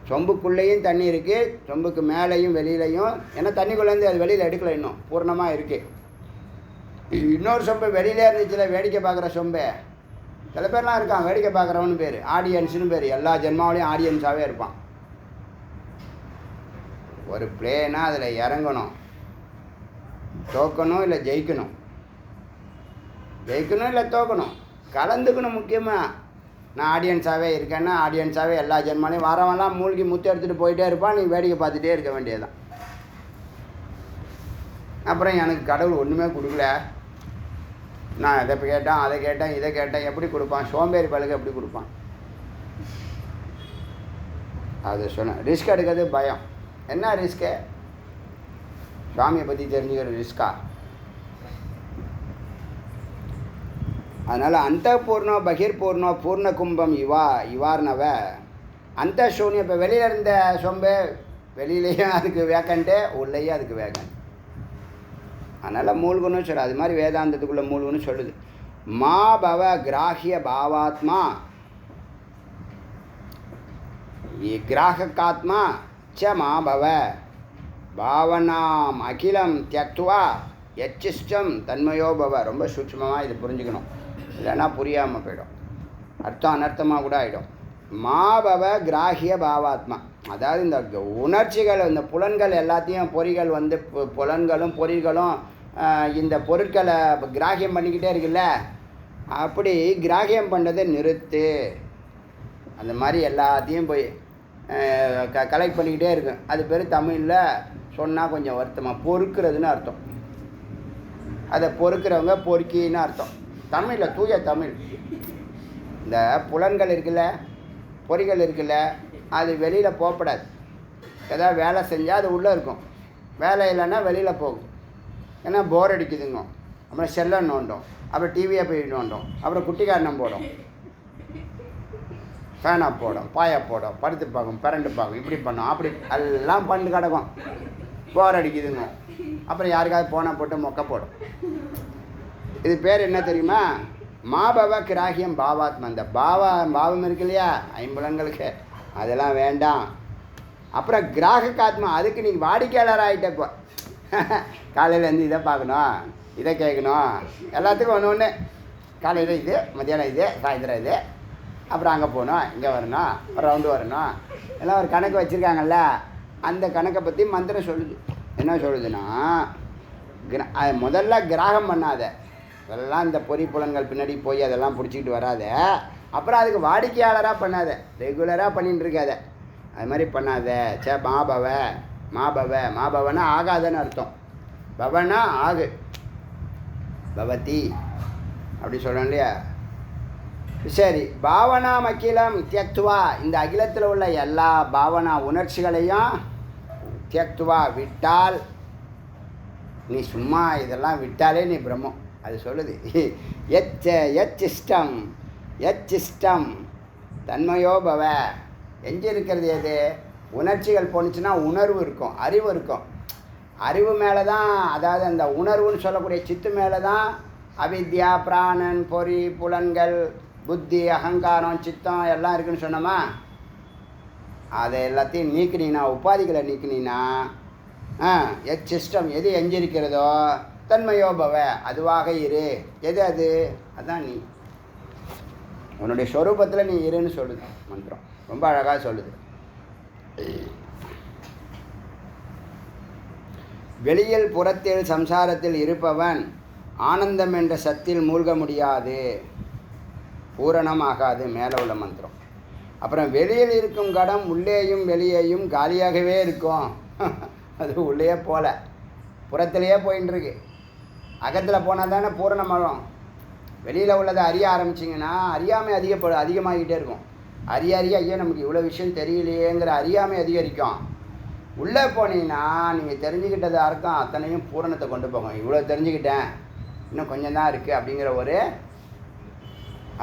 சொம்புக்குள்ளேயும் தண்ணி இருக்குது, சொம்புக்கு மேலேயும் வெளியிலையும். ஏன்னா தண்ணிக்குள்ளேருந்து அது வெளியில் எடுக்கலை, இன்னும் பூர்ணமாக இருக்குது. இன்னொரு சொம்பு வெளியிலே இருந்துச்சுல, வேடிக்கை பார்க்குற சொம்பு. சில பேர்லாம் இருக்கான் வேடிக்கை பார்க்குறவனு பேர், ஆடியன்ஸுன்னு பேர். எல்லா ஜென்மாவிலையும் ஆடியன்ஸாகவே இருப்பான். ஒரு பிளேனால் அதில் இறங்கணும், தோக்கணும் இல்லை ஜெயிக்கணும், ஜெயிக்கணும் இல்லை தோக்கணும், கலந்துக்கணும். முக்கியமாக நான் ஆடியன்ஸாகவே இருக்கேன்னா, ஆடியன்ஸாகவே எல்லா ஜென்மாலையும் வரவெல்லாம் மூழ்கி முத்து எடுத்துகிட்டு போயிட்டே இருப்பான், நீ வேடிக்கை பார்த்துட்டே இருக்க வேண்டியதுதான். அப்புறம் எனக்கு கடவுள் ஒன்றுமே கொடுக்கல, நான் இதை கேட்டேன் அதை கேட்டேன் இதை கேட்டேன், எப்படி கொடுப்பான்? சோம்பேறி பழகு எப்படி கொடுப்பான்? அது சொன்னேன். ரிஸ்க் எடுக்கிறது பயம். என்ன ரிஸ்க்கு? சுவாமியை பற்றி தெரிஞ்சுக்கிற ரிஸ்கா? அதனால் அந்த பூர்ணோ பகீர் பூர்ணோ பூர்ண கும்பம் இவார்னவ அந்த சூன்யம். இப்போ வெளியில் இருந்த சொம்பு வெளியிலையும் அதுக்கு வேக்கண்ட்டு, உள்ளேயும் அதுக்கு வேக்கண்ட். அதனால் மூழ்கணும்னு சொல்லுது. அது மாதிரி வேதாந்தத்துக்குள்ளே மூழ்கணும்னு சொல்லுது. மா பவ கிராஹிய பாவாத்மா கிராஹகாத்மா ச மா பவ பாவனாம் அகிலம் தியக்துவா யச்சிஷ்டம் தன்மயோ பவ. ரொம்ப சூட்சமாக இது புரிஞ்சுக்கணும், இல்லைன்னா புரியாமல் போயிடும், அர்த்தம் அனர்த்தமாக கூட ஆகிடும். மா பவ கிராஹிய பாவாத்மா, அதாவது இந்த உணர்ச்சிகள், இந்த புலன்கள் எல்லாத்தையும், பொறிகள் வந்து புலன்களும் பொறிகளும் இந்த பொருட்களை கிராகியம் பண்ணிக்கிட்டே இருக்குல்ல, அப்படி கிராகியம் பண்ணுறதை நிறுத்து. அந்த மாதிரி எல்லாத்தையும் போய் கலெக்ட் பண்ணிக்கிட்டே இருக்கும். அது பேர் தமிழில் சொன்னால் கொஞ்சம் வருத்தமாக பொறுக்கிறதுன்னு அர்த்தம். அதை பொறுக்கிறவங்க பொறுக்கின்னு அர்த்தம். தமிழில் தூய தமிழ். இந்த புலன்கள் இருக்குல்ல, பொறிகள் இருக்குல்ல, அது வெளியில் போகப்படாது. ஏதாவது வேலை செஞ்சால் அது உள்ளே இருக்கும், வேலை இல்லைன்னா வெளியில் போகும். ஏன்னா போர் அடிக்குதுங்க, அப்புறம் செல்லை நோண்டும், அப்புறம் டிவியை போய் நோண்டும், அப்புறம் குட்டிக்காரணம் போடும், ஃபேனாக போடும், பாயா போடும், படுத்து பார்க்கும், பரண்டு பார்க்கும், இப்படி பண்ணும், அப்படி எல்லாம் பண்ணி கிடக்கும். போர் அடிக்குதுங்க. அப்புறம் யாருக்காவது போனால் போட்டு மொக்க போடும். இது பேர் என்ன தெரியுமா? மாபவ கிராகியம் பாவாத்மா. இந்த பாவம் இருக்கு இல்லையா ஐம்புலன்களுக்கு, அதெல்லாம் வேண்டாம். அப்புறம் கிராகக்காத்மா, அதுக்கு நீங்கள் வாடிக்கையாளர் ஆகிட்டப்போ காலையில் இருந்து இதை பார்க்கணும், இதை கேட்கணும், எல்லாத்துக்கும் ஒன்று ஒன்று. காலையில் இது, மத்தியானம் இது, சாயந்தரம் இது, அப்புறம் அங்கே போகணும், இங்கே வரணும், ஒரு ரவுண்டு வரணும், எல்லாம் ஒரு கணக்கு வச்சுருக்காங்கல்ல. அந்த கணக்கை பற்றி மந்திரம் சொல்லுது. என்ன சொல்லுதுன்னா, முதல்ல கிராகம் பண்ணாத, அதெல்லாம் இந்த பொறி புலன்கள் பின்னாடி போய் அதெல்லாம் பிடிச்சிக்கிட்டு வராத. அப்புறம் அதுக்கு வாடிக்கையாளராக பண்ணாத, ரெகுலராக பண்ணிகிட்டு இருக்காத. அது மாதிரி பண்ணாத. மாபவ மாபவ மாபவனா ஆகாதன்னு அர்த்தம். பவனா ஆகு, பவதி அப்படி சொல்கிறோம் இல்லையா. சரி, பாவனா அகிலம் தியக்துவா, இந்த அகிலத்தில் உள்ள எல்லா பாவனா உணர்ச்சிகளையும் தியக்துவா விட்டால், நீ சும்மா இதெல்லாம் விட்டாலே நீ பிரம்மம். அது சொல்லுது, எச்சிஷ்டம் எச்சிஷ்டம் தன்மையோ பவ. எங்கே இருக்கிறது எது? உணர்ச்சிகள் போணுச்சுன்னா உணர்வு இருக்கும், அறிவு இருக்கும். அறிவு மேலே தான், அதாவது அந்த உணர்வுன்னு சொல்லக்கூடிய சித்து மேலே தான் அவித்யா, பிராணன், பொறி, புலன்கள், புத்தி, அகங்காரம், சித்தம் எல்லாம் இருக்குன்னு சொன்னோமா. அதை எல்லாத்தையும் நீக்கினீங்கன்னா, உபாதிகளை நீக்கினீங்கன்னா, சிஸ்டம் எது எஞ்சிருக்கிறதோ தன்மையோ பவ, அதுவாக இரு. எது அது? அதுதான் நீ. உன்னுடைய ஸ்வரூபத்தில் நீ இருன்னு சொல்லுது மந்திரம். ரொம்ப அழகாக சொல்லுது. வெளியில் புறத்தில் சம்சாரத்தில் இருப்பவன் ஆனந்தம் என்ற சத்தில் மூழ்க முடியாது, பூரணம் ஆகாது. மேலே உள்ள மந்திரம். அப்புறம் வெளியில் இருக்கும் கடம் உள்ளேயும் வெளியேயும் காலியாகவே இருக்கும். அது உள்ளே போல புறத்திலேயே போயின்னு இருக்கு. அகத்தில் போனால் தானே பூரணமாகும். வெளியில் உள்ளதை அறிய ஆரம்பிச்சிங்கன்னா அறியாமை அதிகமாகிக்கிட்டே இருக்கும். அறிய ஐயோ நமக்கு இவ்வளோ விஷயம் தெரியலையேங்கிற அறியாமை அதிகரிக்கும். உள்ளே போனீங்கன்னா நீங்கள் தெரிஞ்சுக்கிட்டது அர்த்தம் அத்தனையும் பூரணத்தை கொண்டு போகும். இவ்வளோ தெரிஞ்சுக்கிட்டேன், இன்னும் கொஞ்சம் தான் இருக்குது அப்படிங்கிற ஒரு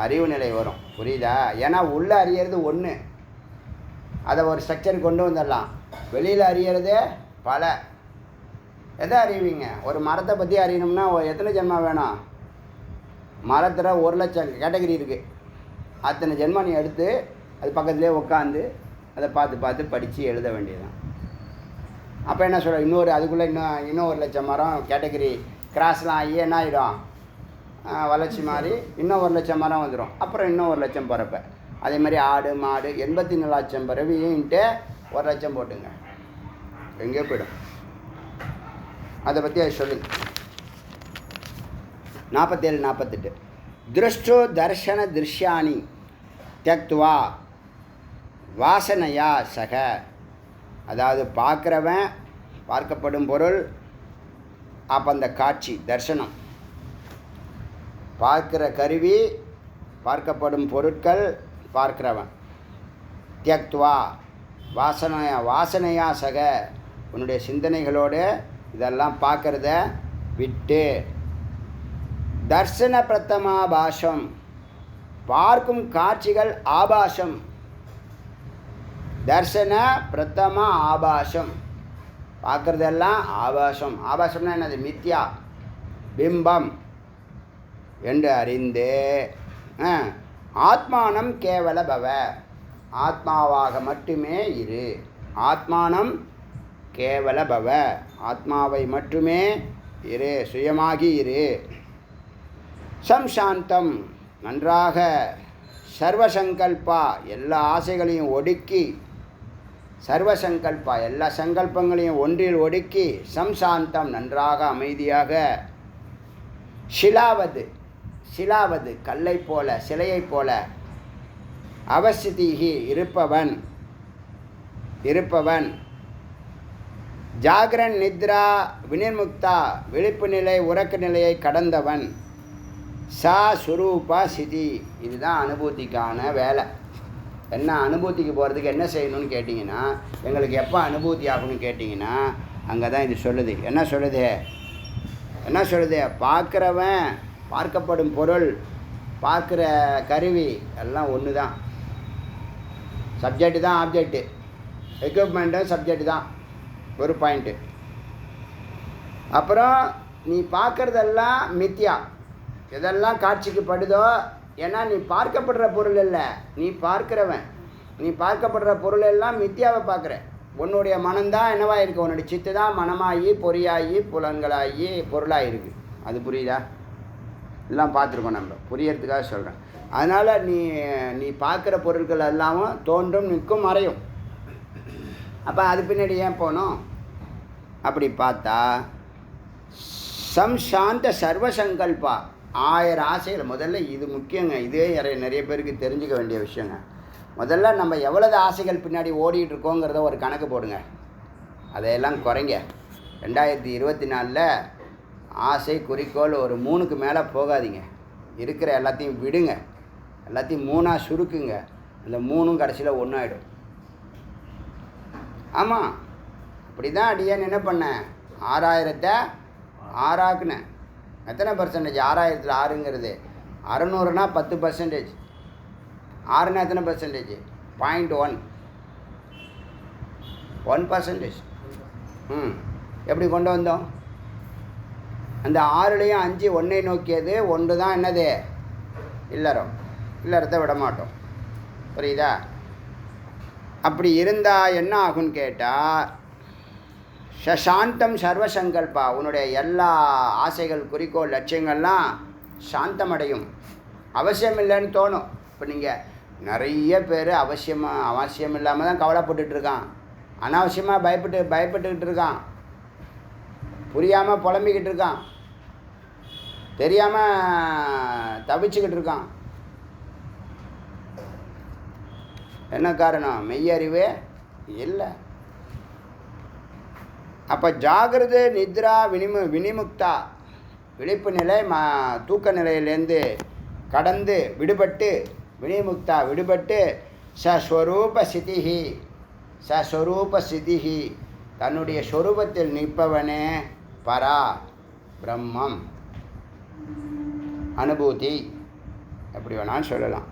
அறிவு நிலை வரும். புரியுதா? ஏன்னா உள்ளே அறியறது ஒன்று, அதை ஒரு ஸ்ட்ரக்சருக்கு கொண்டு வந்துடலாம். வெளியில் அறியறது பல. எதை அறிவிங்க? ஒரு மரத்தை பற்றி அறியணும்னா எத்தனை ஜென்மா வேணும்? மரத்தில் 1,00,000 கேட்டகரி இருக்குது. அத்தனை ஜென்மா நீ எடுத்து அது பக்கத்துலேயே உட்காந்து அதை பார்த்து படித்து எழுத வேண்டியதுதான். அப்போ என்ன சொல்ல, அதுக்குள்ளே இன்னும் 1,00,000 மரம் கேட்டகரி கிராஸ்லாம் ஆகி என்ன ஆகிடும், வளர்ச்சி மாதிரி இன்னும் 1,00,000 மரம் வந்துடும். அப்புறம் இன்னும் 1,00,000 பிறப்ப. அதே மாதிரி ஆடு மாடு 84,00,000 பிறவின்ட்டு 1,00,000 போட்டுங்க, எங்கேயோ போய்டும். அதை பற்றி அது சொல்லுங்க. 47-48 திருஷ்டோ தர்ஷன திருஷ்யானி தியக்துவா வாசனையா சக. அதாவது பார்க்குறவன், பார்க்கப்படும் பொருள், அப்போ அந்த காட்சி தர்சனம், பார்க்கிற கருவி, பார்க்கப்படும் பொருட்கள், பார்க்கிறவன். தியக்துவா வாசனையா சக, உன்னுடைய சிந்தனைகளோடு இதெல்லாம் பார்க்குறத விட்டு. தர்சன பிரத்தமா பாஷம், பார்க்கும் காட்சிகள் ஆபாசம். தர்சன பிரத்தமா ஆபாசம், பார்க்குறதெல்லாம் ஆபாசம். ஆபாசம்னா என்னது? மித்யா, பிம்பம் என்று அறிந்து ஆத்மானம் கேவல பவ, ஆத்மாவாக மட்டுமே இரு. ஆத்மானம் கேவல பவ, ஆத்மாவை மட்டுமே இரு, சுயமாகி இரு. சம்சாந்தம், நன்றாக சர்வசங்கல்பா, எல்லா ஆசைகளையும் ஒடுக்கி, சர்வசங்கல்பா எல்லா சங்கல்பங்களையும் ஒன்றில் ஒடுக்கி, சம்சாந்தம் நன்றாக அமைதியாக, சிலாவது கல்லை போல, சிலையை போல, அவஸ்திதிகி இருப்பவன், ஜாகரன் நித்ரா வினிர்முக்தா விழிப்பு நிலை உறக்க நிலையை கடந்தவன், சா சுரூபா சிதி. இதுதான் அனுபூதிக்கான வேலை. என்ன அனுபூதிக்கு போகிறதுக்கு என்ன செய்யணும்னு கேட்டிங்கன்னா, எங்களுக்கு எப்போ அனுபூதி ஆகும்னு கேட்டிங்கன்னா, அங்கே தான் இது சொல்லுது. என்ன சொல்லுது? பார்க்குறவன், பார்க்கப்படும் பொருள், பார்க்குற கருவி எல்லாம் ஒன்று தான். சப்ஜெக்டு தான், ஆப்ஜெக்டு, எக்யூப்மெண்ட்டும் சப்ஜெக்டு தான். ஒரு பாயிண்ட்டு. அப்புறம் நீ பார்க்குறதெல்லாம் மித்யா, எதெல்லாம் காட்சிக்கு படுதோ, ஏன்னா நீ பார்க்கப்படுற பொருள் இல்லை, நீ பார்க்கிறவன். நீ பார்க்கப்படுற பொருள் எல்லாம் மித்யாவை பார்க்குற. உன்னுடைய மனம்தான் என்னவாக இருக்குது, உன்னுடைய சித்து தான் மனமாகி பொறியாகி புலன்களாகி பொருளாக இருக்குது. அது புரியுதா? எல்லாம் பார்த்துருக்கோம், நம்ம புரியறதுக்காக சொல்கிறேன். அதனால் நீ பார்க்குற பொருட்கள் எல்லாமும் தோன்றும் நிற்கும் மறையும். அப்போ அது பின்னாடி ஏன் போகணும்? அப்படி பார்த்தா சம்சாந்த சர்வசங்கல்பா, 1000 ஆசைகள். முதல்ல இது முக்கியங்க, இதே நிறைய பேருக்கு தெரிஞ்சுக்க வேண்டிய விஷயங்க. முதல்ல நம்ம எவ்வளவு ஆசைகள் பின்னாடி ஓடிட்டு இருக்கோங்கிறத ஒரு கணக்கு போடுங்க, அதையெல்லாம் குறைங்க. 2024 ஆசை குறிக்கோள் ஒரு 3க்கு மேலே போகாதீங்க. இருக்கிற எல்லாத்தையும் விடுங்க, எல்லாத்தையும் 3ஆக சுருக்குங்க. அந்த 3ம் கடைசியில் ஒன்றாயிடும். ஆமாம், அப்படி தான் அடியேன் என்ன பண்ணேன், 6000 6ஆக்குனேன். எத்தனை பர்சன்டேஜ்? 6000ல் 6ங்கிறது 600னா 10%. 6னா எத்தனை பர்சன்டேஜ்? 0.1%. எப்படி கொண்டு வந்தோம்? அந்த 6லேயும் 5 ஒன்றை நோக்கியது. 1 தான் என்னது? இல்லறம். இல்லறத்தை விட மாட்டோம். புரியுதா? அப்படி இருந்தால் என்ன ஆகும்னு கேட்டால், சாந்தம் சர்வசங்கல்பா, உன்னுடைய எல்லா ஆசைகள் குறிக்கோள் லட்சியங்கள்லாம் சாந்தமடையும். அவசியம் இல்லைன்னு தோணும். இப்போ நீங்கள் நிறைய பேர் அவசியம் இல்லாமல் தான் கவலைப்பட்டுருக்கான், அனாவசியமாக பயப்பட்டுக்கிட்டு இருக்கான், புரியாமல் புலம்பிக்கிட்டு இருக்கான், தெரியாமல் தவிச்சுக்கிட்டு இருக்கான். என்ன காரணம்? மெய்யறிவே இல்லை. அப்போ ஜாகிரதை நித்ரா வினிமுக்தா, விழிப்பு நிலை தூக்க நிலையிலேருந்து கடந்து விடுபட்டு, வினிமுக்தா விடுபட்டு, சஸ்வரூப சிதிஹி, தன்னுடைய ஸ்வரூபத்தில் நிற்பவனே பரா பிரம்மம் அனுபூதி. எப்படி வேணாலும் சொல்லலாம்.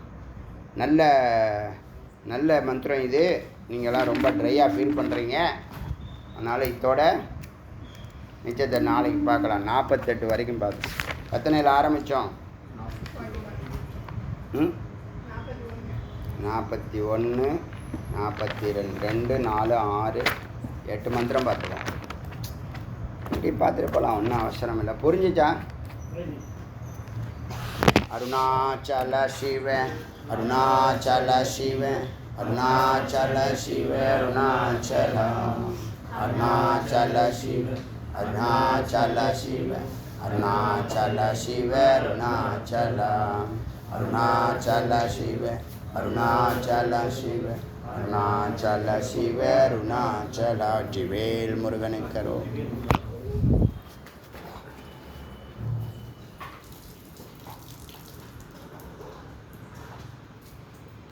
நல்ல மந்திரம் இது. நீங்களாம் ரொம்ப ட்ரையாக ஃபீல் பண்ணுறீங்க. அதனால் இதோட நிச்சயத்தை நாளைக்கு பார்க்கலாம். 48 வரைக்கும் பார்த்தோம். எத்தனையில் ஆரம்பித்தோம்? 41, 42, 2, 4, 6, 8 மந்திரம் பார்த்துக்கலாம். இப்படி பார்த்துட்டு போகலாம், ஒன்றும் அவசரம் இல்லை. புரிஞ்சிச்சா? அருணாச்சல சிவ அருணாச்சல சிவ அருணாச்சல சிவ அருணாச்சல அருணாச்சல சிவ அருணாச்சல சிவ அருணாச்சல சிவ அருணாச்சல அருணாச்சல சிவ அருணாச்சல சிவ அருணாச்சல சிவ அருணாச்சல. ஜிவேல் முருகனுக்கரோ.